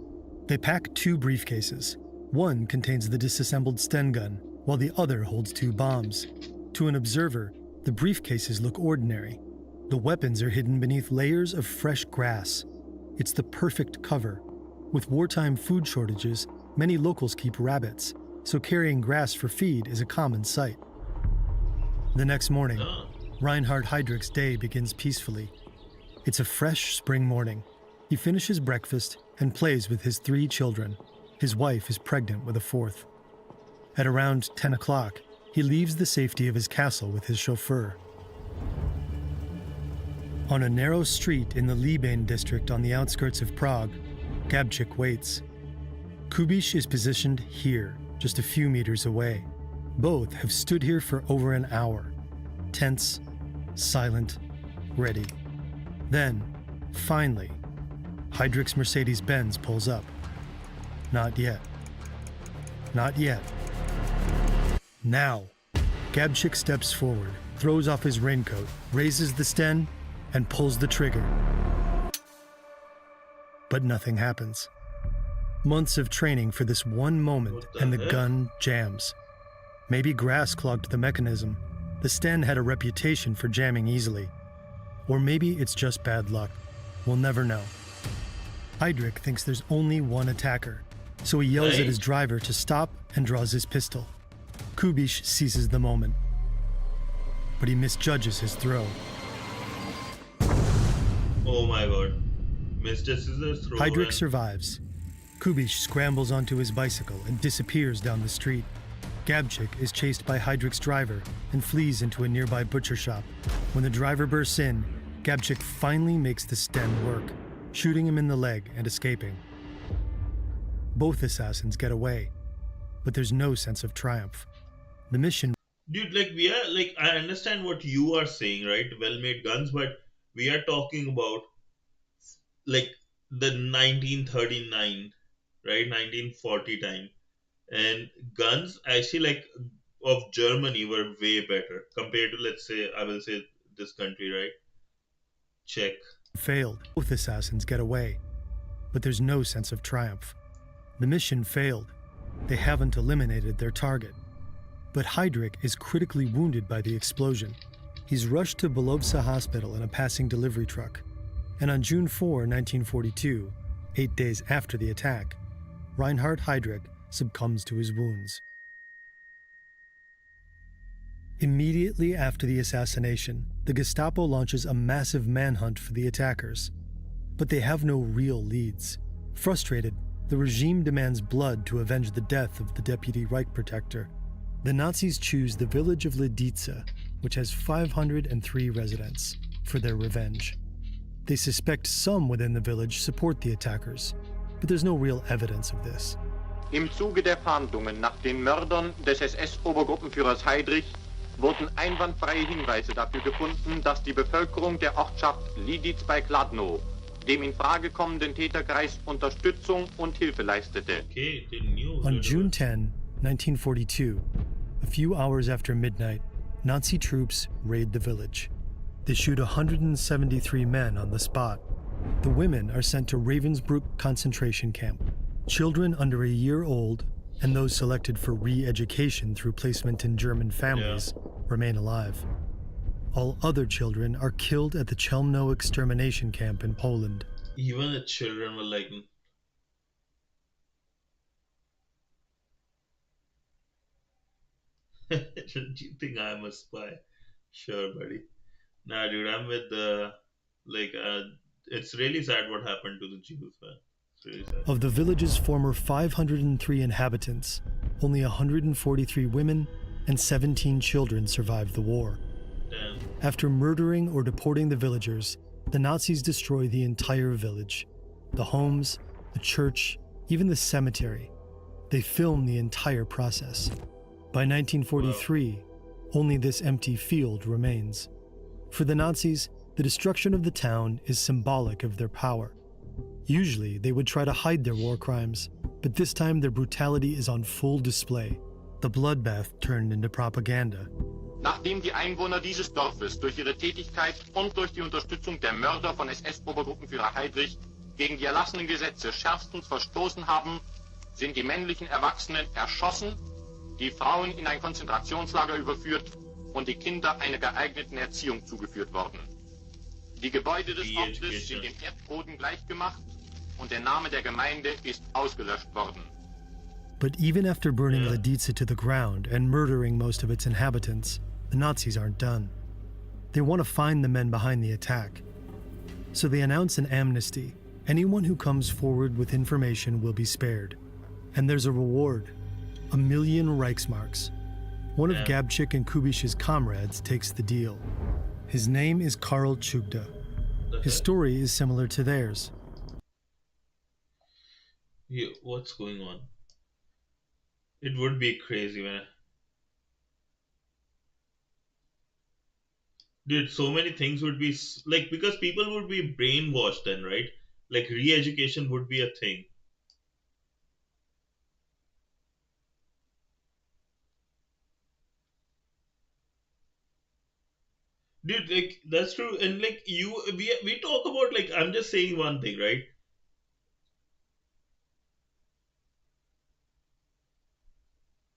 Speaker 3: They pack two briefcases. One contains the disassembled Sten gun, while the other holds two bombs. To an observer, the briefcases look ordinary. The weapons are hidden beneath layers of fresh grass. It's the perfect cover. With wartime food shortages, many locals keep rabbits, so carrying grass for feed is a common sight. The next morning, Reinhard Heydrich's day begins peacefully. It's a fresh spring morning. He finishes breakfast and plays with his three children. His wife is pregnant with a fourth. At around 10 o'clock, he leaves the safety of his castle with his chauffeur. On a narrow street in the Líbane district on the outskirts of Prague, Gabčík waits. Kubiš is positioned here, just a few meters away. Both have stood here for over an hour, tense, silent, ready. Then, finally, Heydrich's Mercedes-Benz pulls up. Not yet. Not yet. Now, Gabčík steps forward, throws off his raincoat, raises the Sten, and pulls the trigger. But nothing happens. Months of training for this one moment, and the gun jams. Maybe grass clogged the mechanism. The Sten had a reputation for jamming easily. Or maybe it's just bad luck. We'll never know. Heydrich thinks there's only one attacker, so he yells at his driver to stop and draws his pistol. Kubiš seizes the moment, but he misjudges his throw.
Speaker 1: Oh my God. Mr. Scissors throw.
Speaker 3: Heydrich survives. Kubiš scrambles onto his bicycle and disappears down the street. Gabčík is chased by Heydrich's driver and flees into a nearby butcher shop. When the driver bursts in, Gabčík finally makes the Sten work, shooting him in the leg and escaping. Both assassins get away, but there's no sense of triumph. The mission...
Speaker 1: Dude, I understand what you are saying, right? Well-made guns, but we are talking about, the 1939, right? 1940 time. And guns, actually, of Germany were way better compared to, let's say, I will say this country, right? Czech.
Speaker 3: Failed. Both assassins get away, but there's no sense of triumph. The mission failed. They haven't eliminated their target. But Heydrich is critically wounded by the explosion. He's rushed to Belovsa Hospital in a passing delivery truck. And on June 4, 1942, 8 days after the attack, Reinhard Heydrich succumbs to his wounds. Immediately after the assassination, the Gestapo launches a massive manhunt for the attackers. But they have no real leads. Frustrated, the regime demands blood to avenge the death of the deputy Reich protector. The Nazis choose the village of Lidice, which has 503 residents, for their revenge. They suspect some within the village support the attackers, but there's no real evidence of this.
Speaker 4: Im Zuge der Fahndungen nach den Mördern des SS-Obergruppenführers Heydrich wurden einwandfreie Hinweise dafür gefunden, dass die Bevölkerung der Ortschaft Lidice bei Kladno dem in Frage kommenden Täterkreis Unterstützung und Hilfe leistete.
Speaker 3: On June 10, 1942, a few hours after midnight, Nazi troops raid the village. They shoot 173 men on the spot. The women are sent to Ravensbrück concentration camp. Children under a year old and those selected for re-education through placement in German families remain alive. All other children are killed at the Chelmno extermination camp in Poland.
Speaker 1: Even the children were like, don't you think I'm a spy? Sure, buddy. Nah, dude, I'm with the, it's really sad what happened to the Jews, man. It's really sad.
Speaker 3: Of the village's former 503 inhabitants, only 143 women and 17 children survived the war.
Speaker 1: Damn.
Speaker 3: After murdering or deporting the villagers, the Nazis destroy the entire village. The homes, the church, even the cemetery. They film the entire process. By 1943, only this empty field remains. For the Nazis, the destruction of the town is symbolic of their power. Usually, they would try to hide their war crimes, but this time their brutality is on full display. The bloodbath turned into propaganda.
Speaker 4: Nachdem die Einwohner dieses Dorfes durch ihre Tätigkeit und durch die Unterstützung der Mörder von SS-Obergruppenführer Heydrich gegen die erlassenen Gesetze schärfstens verstoßen haben, sind die männlichen Erwachsenen erschossen, die Frauen in ein Konzentrationslager überführt und die Kinder einer geeigneten Erziehung zugeführt worden. Die Gebäude des Ortes sind dem Erdboden gleichgemacht und der Name der Gemeinde ist ausgelöscht worden.
Speaker 3: But even after burning Lidice to the ground and murdering most of its inhabitants, the Nazis aren't done. They want to find the men behind the attack. So they announce an amnesty. Anyone who comes forward with information will be spared. And there's a reward, 1 million Reichsmarks. One of Gabčík and Kubiš's comrades takes the deal. His name is Karl Čugda. His story is similar to theirs.
Speaker 1: Yeah, what's going on? It would be crazy, man. Dude, so many things would be like, because people would be brainwashed then, right? Like, re-education would be a thing. Dude, like, that's true. And like, we talk about, like, I'm just saying one thing, right?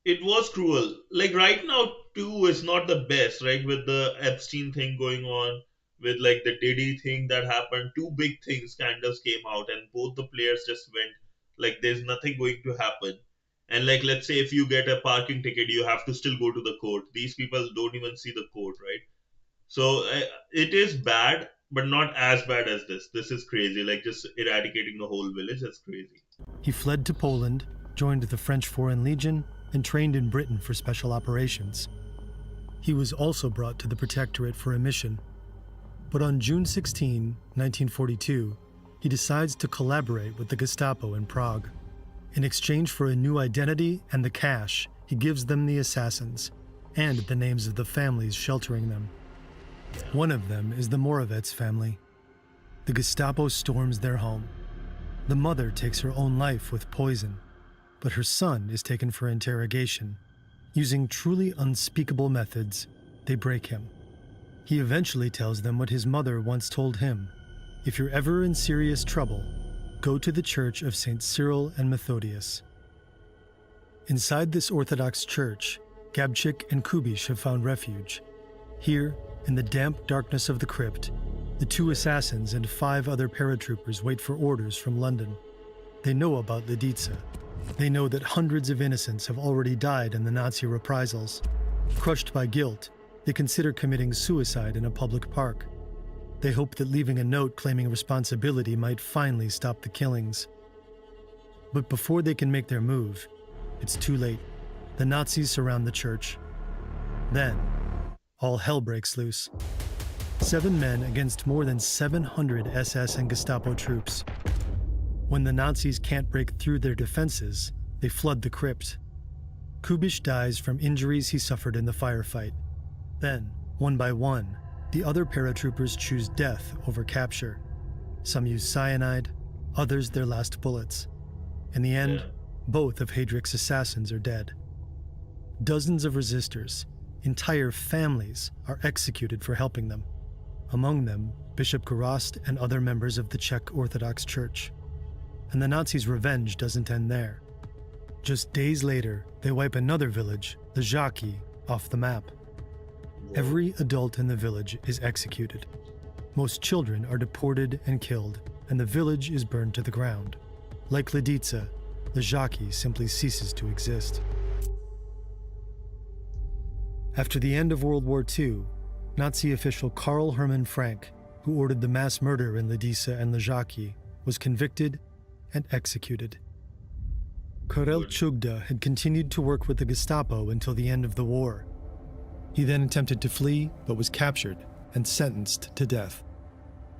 Speaker 1: It was cruel. Like, right now, too, is not the best, right? With the Epstein thing going on, with like the Diddy thing that happened, two big things kind of came out, and both the players just went like, there's nothing going to happen. And like, let's say if you get a parking ticket, you have to still go to the court. These people don't even see the court, right? So it is bad, but not as bad as this. This is crazy. Like, just eradicating the whole village, that's crazy.
Speaker 3: He fled to Poland, joined the French Foreign Legion, and trained in Britain for special operations. He was also brought to the Protectorate for a mission. But on June 16, 1942, he decides to collaborate with the Gestapo in Prague. In exchange for a new identity and the cash, he gives them the assassins and the names of the families sheltering them. One of them is the Moravets family. The Gestapo storms their home. The mother takes her own life with poison, but her son is taken for interrogation. Using truly unspeakable methods, they break him. He eventually tells them what his mother once told him: if you're ever in serious trouble, go to the church of St. Cyril and Methodius. Inside this Orthodox church, Gabčík and Kubiš have found refuge. Here, in the damp darkness of the crypt, the two assassins and 5 other paratroopers wait for orders from London. They know about Lidice. They know that hundreds of innocents have already died in the Nazi reprisals. Crushed by guilt, they consider committing suicide in a public park. They hope that leaving a note claiming responsibility might finally stop the killings. But before they can make their move, it's too late. The Nazis surround the church. Then, all hell breaks loose. 7 men against more than 700 SS and Gestapo troops. When the Nazis can't break through their defenses, they flood the crypt. Kubisch dies from injuries he suffered in the firefight. Then, one by one, the other paratroopers choose death over capture. Some use cyanide, others their last bullets. In the end, both of Heydrich's assassins are dead. Dozens of resistors, entire families, are executed for helping them. Among them, Bishop Gorazd and other members of the Czech Orthodox Church. And the Nazis' revenge doesn't end there. Just days later, they wipe another village, the Žáky, off the map. Every adult in the village is executed. Most children are deported and killed, and the village is burned to the ground. Like Lidice, the Žáky simply ceases to exist. After the end of World War II, Nazi official Karl Hermann Frank, who ordered the mass murder in Lidice and the Žáky, was convicted and executed. Karel Čugda had continued to work with the Gestapo until the end of the war. He then attempted to flee, but was captured and sentenced to death.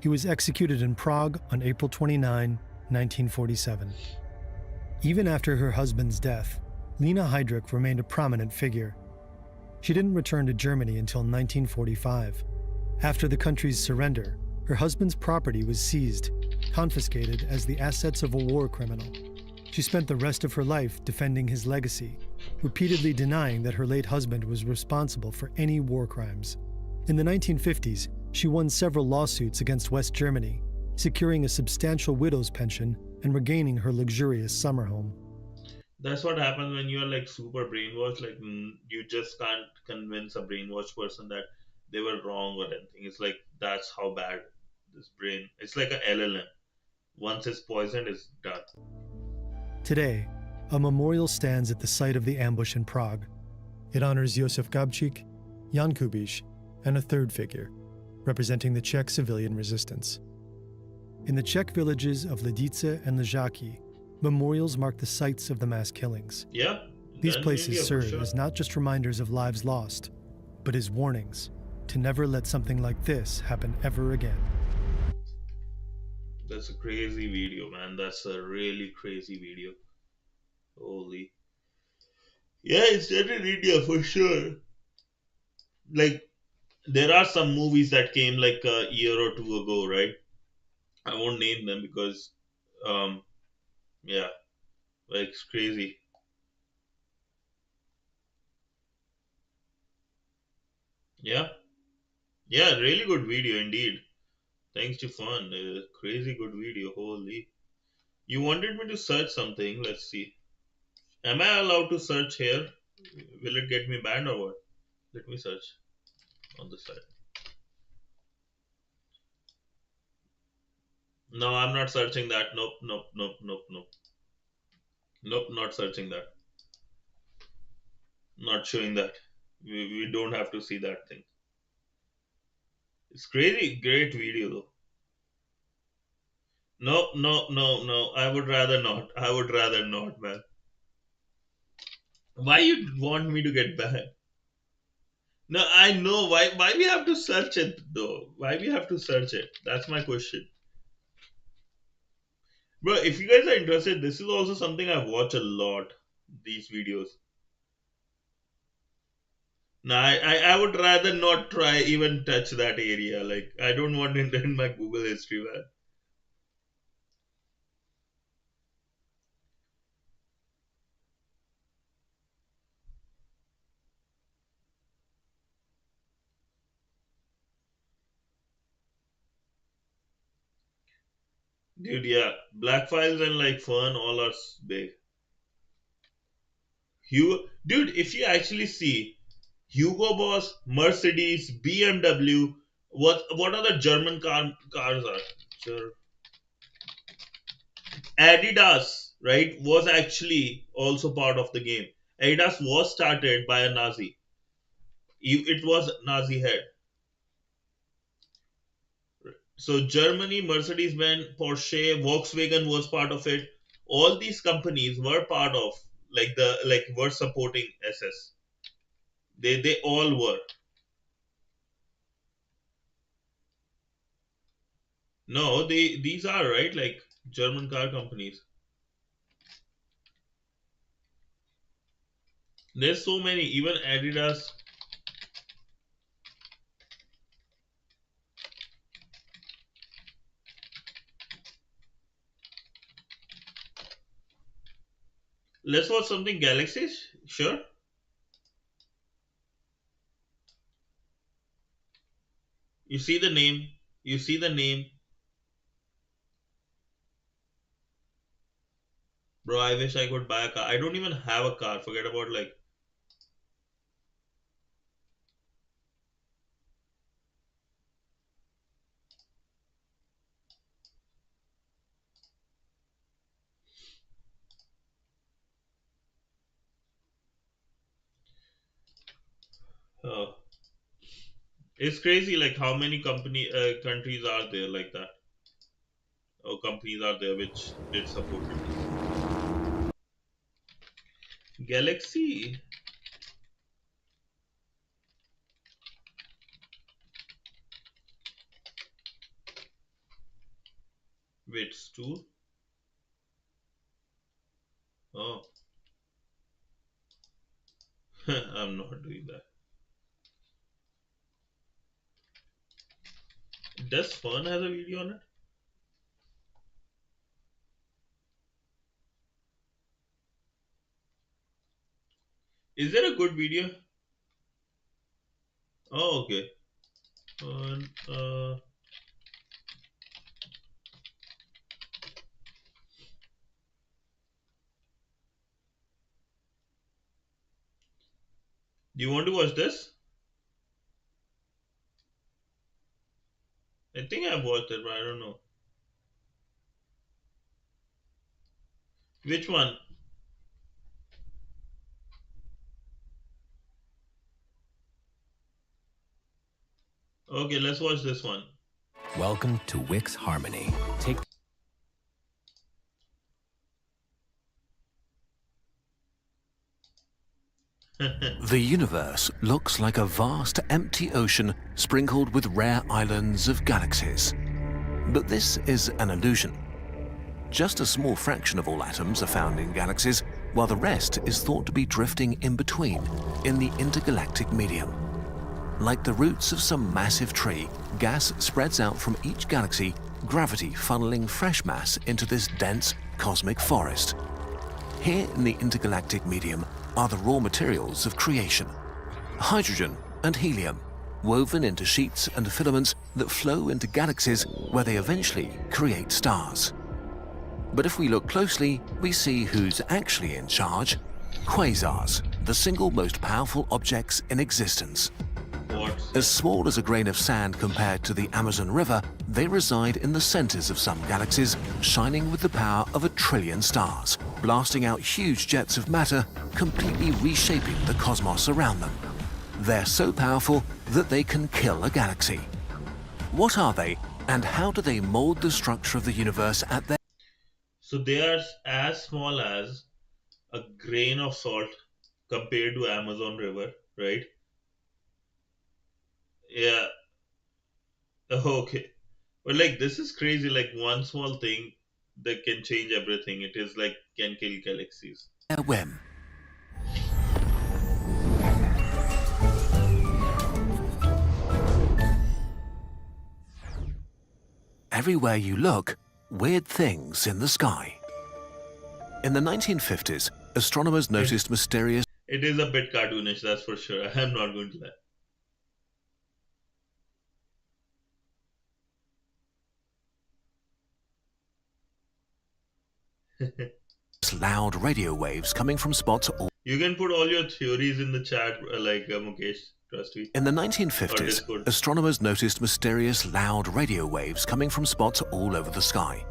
Speaker 3: He was executed in Prague on April 29, 1947. Even after her husband's death, Lena Heydrich remained a prominent figure. She didn't return to Germany until 1945. After the country's surrender, her husband's property was seized, confiscated as the assets of a war criminal. She spent the rest of her life defending his legacy, repeatedly denying that her late husband was responsible for any war crimes. In the 1950s, she won several lawsuits against West Germany, securing a substantial widow's pension and regaining her luxurious summer home.
Speaker 1: That's what happens when you're like super brainwashed. Like you just can't convince a brainwashed person that they were wrong or anything. It's like that's how bad this brain. It's like a LLM. Once it's poisoned, it's done.
Speaker 3: Today, a memorial stands at the site of the ambush in Prague. It honors Josef Gabčík, Jan Kubiš, and a third figure, representing the Czech civilian resistance. In the Czech villages of Lidice and the Žáky, memorials mark the sites of the mass killings.
Speaker 1: Yeah.
Speaker 3: These places serve as not just reminders of lives lost, but as warnings to never let something like this happen ever again.
Speaker 1: That's a crazy video, man. That's a really crazy video. Holy. Yeah, it's done in India for sure. Like, there are some movies that came like a year or two ago, right? I won't name them because, yeah, like it's crazy. Yeah. Yeah, really good video indeed. Thanks to Fun. Crazy good video. Holy. You wanted me to search something. Let's see. Am I allowed to search here? Will it get me banned or what? Let me search on the side. No, I'm not searching that. Nope, nope, nope, nope, nope. Nope, not searching that. Not showing that. We don't have to see that thing. It's crazy. Great video though. No, no, no, no. I would rather not. I would rather not, man. Why you want me to get banned? No, I know. Why we have to search it though? Why we have to search it? That's my question. Bro, if you guys are interested, this is also something I watch a lot. These videos. No, I would rather not try even touch that area. Like I don't want it in my Google history, man. Dude, yeah. Black Files and like Fun all are big. Dude, if you actually see Hugo Boss, Mercedes, BMW, what other German cars are? Sure. Adidas. right, was actually also part of the game. ADAS was started by a Nazi. It was Nazi head. So Germany, Mercedes-Benz, Porsche, Volkswagen was part of it. All these companies were part of were supporting SS. They all were. No, these are right, like German car companies. There's so many, even Adidas. Let's watch something Galaxies, sure. You see the name. You see the name. Bro, I wish I could buy a car. I don't even have a car. Forget about like. Uh, it's crazy like how many countries are there like that. Or companies are there which did supported this. Galaxy. Wait, Stu? Oh, I'm not doing that. Does Fun has a video on it? Is there a good video? Oh, okay. Fun. Do you want to watch this? I think I've watched it, but I don't know. Which one? Okay, let's watch this one.
Speaker 5: Welcome to Wix Harmony. Take
Speaker 6: The universe looks like a vast empty ocean sprinkled with rare islands of galaxies. But this is an illusion. Just a small fraction of all atoms are found in galaxies, while the rest is thought to be drifting in between, in the intergalactic medium. Like the roots of some massive tree, gas spreads out from each galaxy, gravity funneling fresh mass into this dense cosmic forest. Here in the intergalactic medium are the raw materials of creation: hydrogen and helium, woven into sheets and filaments that flow into galaxies where they eventually create stars. But if we look closely, we see who's actually in charge: quasars, the single most powerful objects in existence.
Speaker 1: What?
Speaker 6: As small as a grain of sand compared to the Amazon River, they reside in the centers of some galaxies, shining with the power of 1 trillion stars, blasting out huge jets of matter, completely reshaping the cosmos around them. They're so powerful that they can kill a galaxy. What are they, and how do they mold the structure of the universe at their...
Speaker 1: So they are as small as a grain of salt compared to Amazon River, right? Yeah. Okay. But like this is crazy. Like one small thing that can change everything. It is like can kill galaxies.
Speaker 6: whim? Everywhere you look, weird things in the sky. In the 1950s, astronomers noticed mysterious...
Speaker 1: It is a bit cartoonish, that's for sure. I am not going to that.
Speaker 6: loud radio waves coming from spots all...
Speaker 1: You can put all your theories in the chat, Mukesh. Trust me.
Speaker 6: In the 1950s, astronomers noticed mysterious loud radio waves coming from spots all over the sky.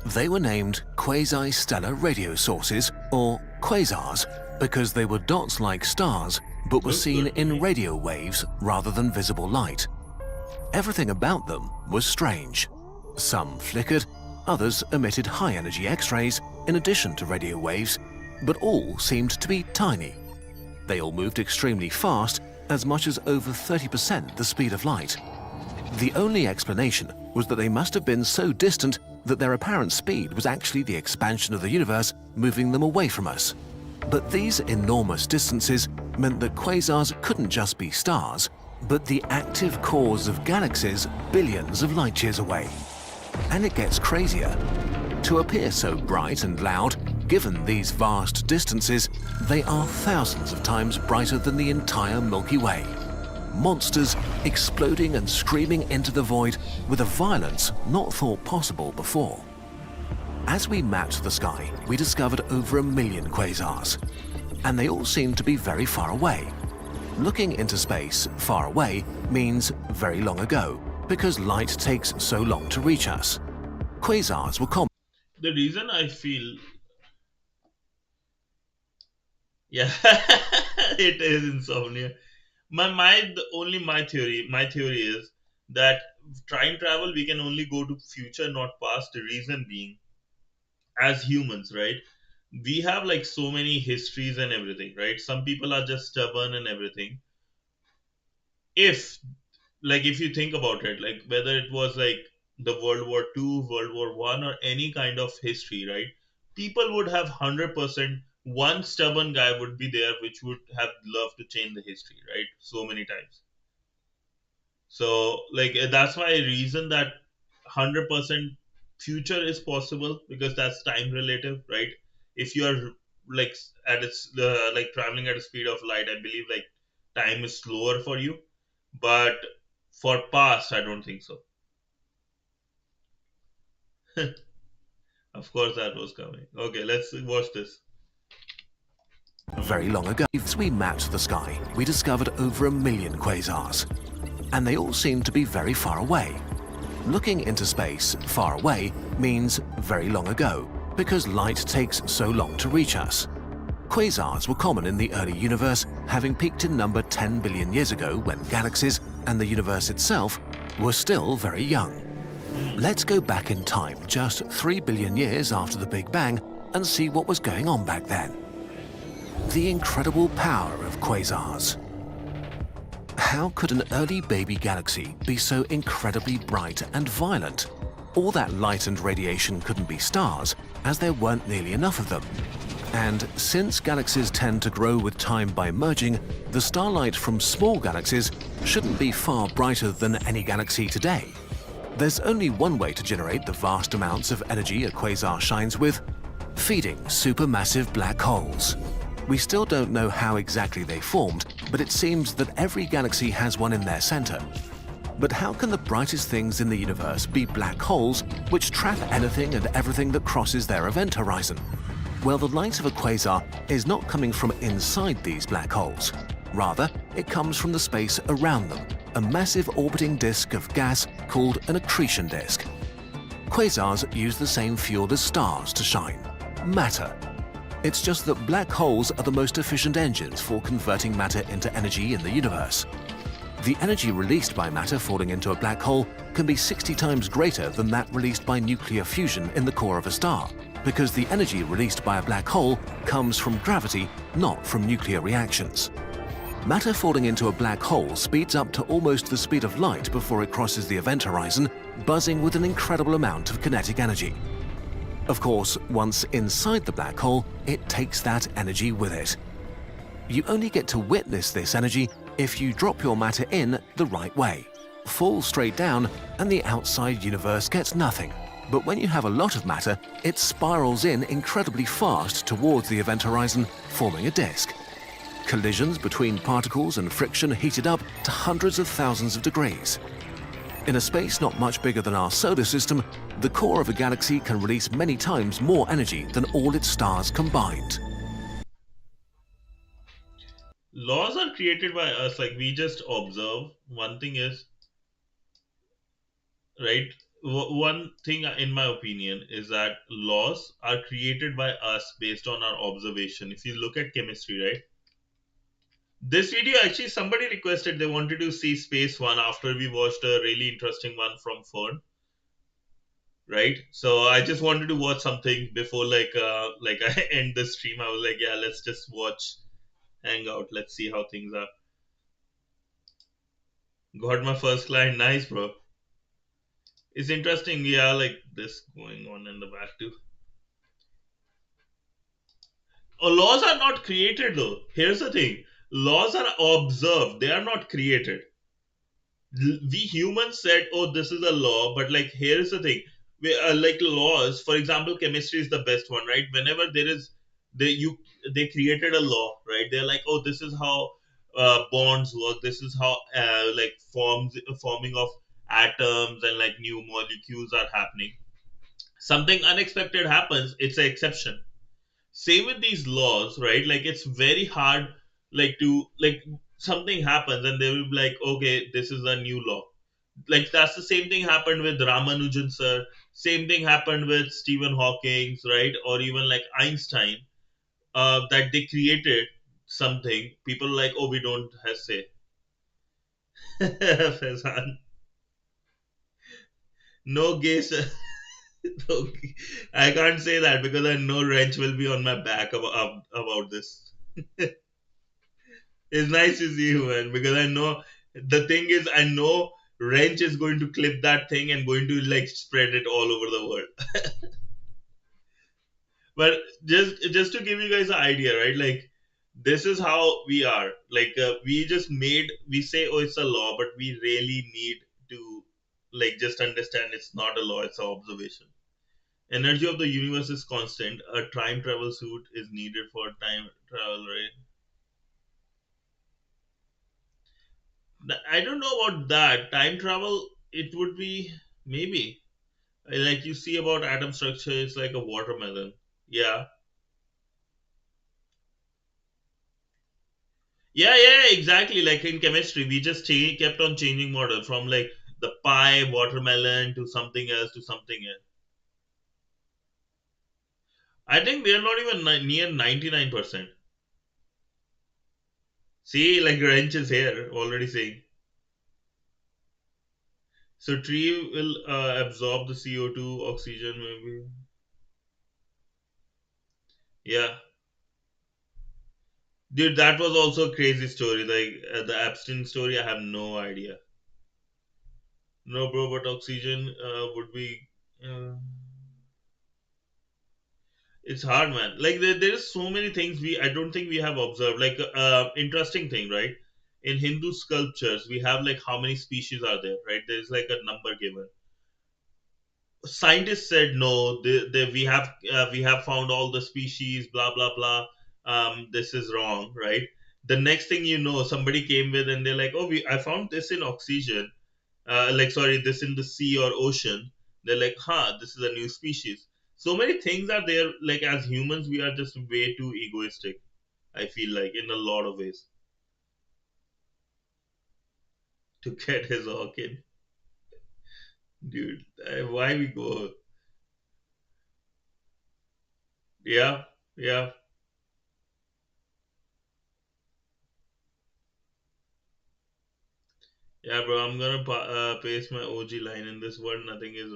Speaker 6: They were named quasi-stellar radio sources, or quasars, because they were dots like stars, but were seen in radio waves rather than visible light. Everything about them was strange. Some flickered, others emitted high-energy X-rays in addition to radio waves, but all seemed to be tiny. They all moved extremely fast, as much as over 30% the speed of light. The only explanation was that they must have been so distant that their apparent speed was actually the expansion of the universe moving them away from us. But these enormous distances meant that quasars couldn't just be stars, but the active cores of galaxies billions of light years away. And it gets crazier. To appear so bright and loud, given these vast distances, they are thousands of times brighter than the entire Milky Way. Monsters exploding and screaming into the void with a violence not thought possible before. As we mapped the sky, we discovered over 1 million quasars, and they all seemed to be very far away. Looking into space far away means very long ago, because light takes so long to reach us. Quasars were common.
Speaker 1: The reason I feel, yeah, it is insomnia. My theory is that time travel, we can only go to future, not past. The reason being, as humans, right? We have like so many histories and everything, right? Some people are just stubborn and everything. If you think about it, like whether it was like the World War II, World War I, or any kind of history, right? People would have 100%. One stubborn guy would be there, which would have loved to change the history, right? So many times. So, like, that's why I reason that 100% future is possible, because that's time relative, right? If you are like like traveling at a speed of light, I believe like time is slower for you. But for past, I don't think so. Of course, that was coming. Okay, let's watch this.
Speaker 6: Very long ago. As we mapped the sky, we discovered over 1 million quasars, and they all seemed to be very far away. Looking into space far away means very long ago, because light takes so long to reach us. Quasars were common in the early universe, having peaked in number 10 billion years ago when galaxies and the universe itself were still very young. Let's go back in time just 3 billion years after the Big Bang and see what was going on back then. The incredible power of quasars. How could an early baby galaxy be so incredibly bright and violent? All that light and radiation couldn't be stars, as there weren't nearly enough of them. And since galaxies tend to grow with time by merging, the starlight from small galaxies shouldn't be far brighter than any galaxy today. There's only one way to generate the vast amounts of energy a quasar shines with: feeding supermassive black holes. We still don't know how exactly they formed, but it seems that every galaxy has one in their center. But how can the brightest things in the universe be black holes which trap anything and everything that crosses their event horizon? Well, the light of a quasar is not coming from inside these black holes. Rather, it comes from the space around them, a massive orbiting disk of gas called an accretion disk. Quasars use the same fuel as stars to shine: matter. It's just that black holes are the most efficient engines for converting matter into energy in the universe. The energy released by matter falling into a black hole can be 60 times greater than that released by nuclear fusion in the core of a star, because the energy released by a black hole comes from gravity, not from nuclear reactions. Matter falling into a black hole speeds up to almost the speed of light before it crosses the event horizon, buzzing with an incredible amount of kinetic energy. Of course, once inside the black hole, it takes that energy with it. You only get to witness this energy if you drop your matter in the right way. Fall straight down and the outside universe gets nothing. But when you have a lot of matter, it spirals in incredibly fast towards the event horizon, forming a disk. Collisions between particles and friction heat it up to hundreds of thousands of degrees. In a space not much bigger than our solar system, the core of a galaxy can release many times more energy than all its stars combined.
Speaker 1: Laws are created by us, like we just observe. One thing is, right, one thing in my opinion is that laws are created by us based on our observation. If you look at chemistry, right? This video actually somebody requested they wanted to see space one after we watched a really interesting one from Fern, right? So I just wanted to watch something before like I end the stream. I was like, yeah, let's just watch, hang out, let's see how things are. Got my first client, nice, bro. It's interesting, yeah, like this going on in the back too. Oh, laws are not created though. Here's the thing: laws are observed; they are not created. We humans said, "Oh, this is a law," but like here's the thing: like laws. For example, chemistry is the best one, right? Whenever there is they created a law, right? They're like, "Oh, this is how bonds work. This is how like forming of atoms and like new molecules are happening." Something unexpected happens; it's an exception. Same with these laws, right? Like it's very hard, like to like something happens and they will be like, okay, this is a new law. Like that's the same thing happened with Ramanujan sir. Same thing happened with Stephen Hawking, right? Or even like Einstein, that they created something. People like, oh, we don't have say. Faizan, no gay sir. No, I can't say that because I know wrench will be on my back about this. It's nice to see you, man, because I know the thing is, I know Wrench is going to clip that thing and going to like spread it all over the world. But just to give you guys an idea, right? Like this is how we are. Like we say, oh, it's a law, but we really need to like just understand it's not a law; it's an observation. Energy of the universe is constant. A time travel suit is needed for time travel, right? I don't know about that. Time travel, it would be maybe like you see about atom structure. It's like a watermelon. Yeah, yeah, exactly. Like in chemistry, we just kept on changing model from like the pie watermelon to something else to something else. I think we are not even near 99%. See, like wrench is here already saying. So tree will absorb the CO2, oxygen maybe. Yeah, dude, that was also a crazy story. Like the Epstein story, I have no idea. No, bro, but oxygen would be. Uh, it's hard, man. Like there is so many things I don't think we have observed. Like interesting thing, right? In Hindu sculptures, we have like how many species are there, right? There's like a number given. Scientists said no. We have found all the species. Blah blah blah. This is wrong, right? The next thing you know, somebody came with and they're like, oh, I found this in oxygen like sorry, this in the sea or ocean. They're like, huh, this is a new species. So many things are there. Like as humans, we are just way too egoistic. I feel like in a lot of ways to get his orchid, dude. Why we go? Yeah, yeah, yeah, bro. I'm gonna paste my OG line in this world. Nothing is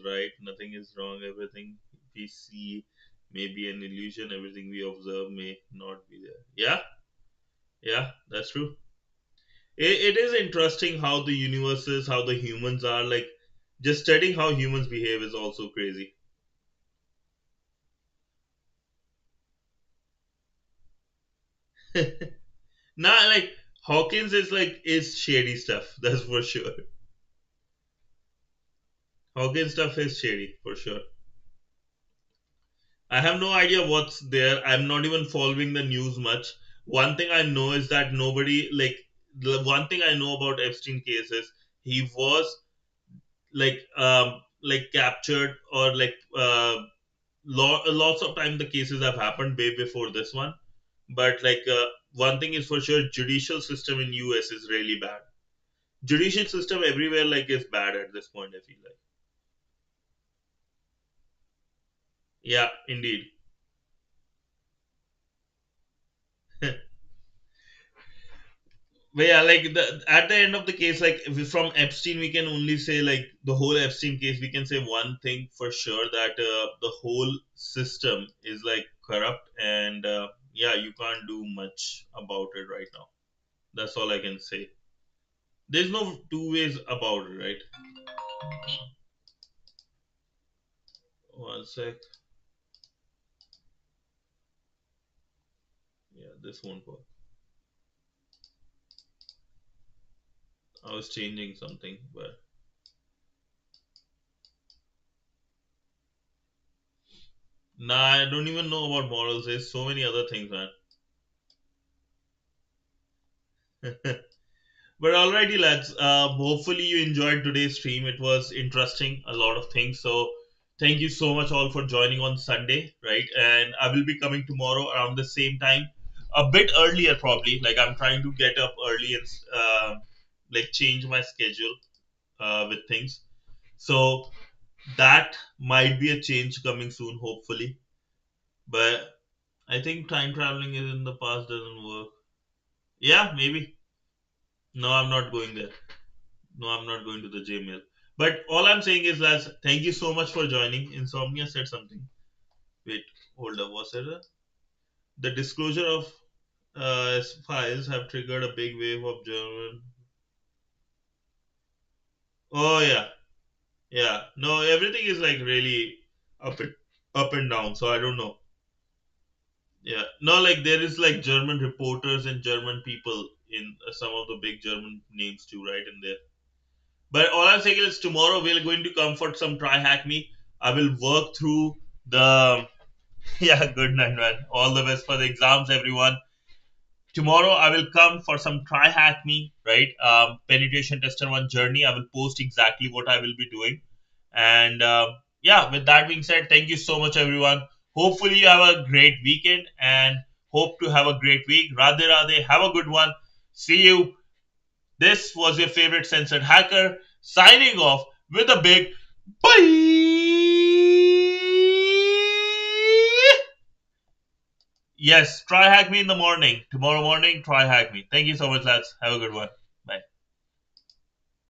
Speaker 1: right. Nothing is wrong. Everything we see may be an illusion. Everything we observe may not be there. Yeah, yeah, that's true. It is interesting how the universe is, how the humans are. Like, just studying how humans behave is also crazy. Nah, like Hawkins is shady stuff. That's for sure. Hawkins stuff is shady for sure. I have no idea what's there. I'm not even following the news much. One thing I know is that nobody like the one thing I know about Epstein case is he was like captured or like lots of time the cases have happened way before this one, but like one thing is for sure, judicial system in US is really bad. Judicial system everywhere like is bad at this point, I feel like. Yeah, indeed. But yeah, like at the end of the case, like from Epstein, we can only say like the whole Epstein case. We can say one thing for sure that the whole system is like corrupt, and yeah, you can't do much about it right now. That's all I can say. There's no two ways about it, right? One sec. Yeah, this won't work. I was changing something, but nah, I don't even know about models. There's so many other things, man. But alrighty, lads. Hopefully you enjoyed today's stream. It was interesting, a lot of things. So thank you so much all for joining on Sunday, right? And I will be coming tomorrow around the same time, a bit earlier probably. Like I'm trying to get up early and like change my schedule with things. So that might be a change coming soon, hopefully. But I think time traveling is in the past doesn't work. Yeah, maybe. No, I'm not going there. No, I'm not going to the Gmail. But all I'm saying is that thank you so much for joining. Insomnia said something. Wait, hold up. Was it the disclosure of files have triggered a big wave of German? Oh yeah, yeah. No, everything is like really up and up and down. So I don't know. Yeah, no, like there is like German reporters and German people in some of the big German names too, right in there. But all I'm saying is tomorrow we're going to come for some TryHackMe. I will work through the yeah. Good night, man. All the best for the exams, everyone. Tomorrow I will come for some TryHackMe, right? Penetration tester one journey. I will post exactly what I will be doing, and yeah. With that being said, thank you so much, everyone. Hopefully you have a great weekend and hope to have a great week. Radhe Radhe. Have a good one. See you. This was your favorite censored hacker signing off with a big bye. Yes, try hack me in the morning. Tomorrow morning, try hack me. Thank you so much, lads. Have a good one.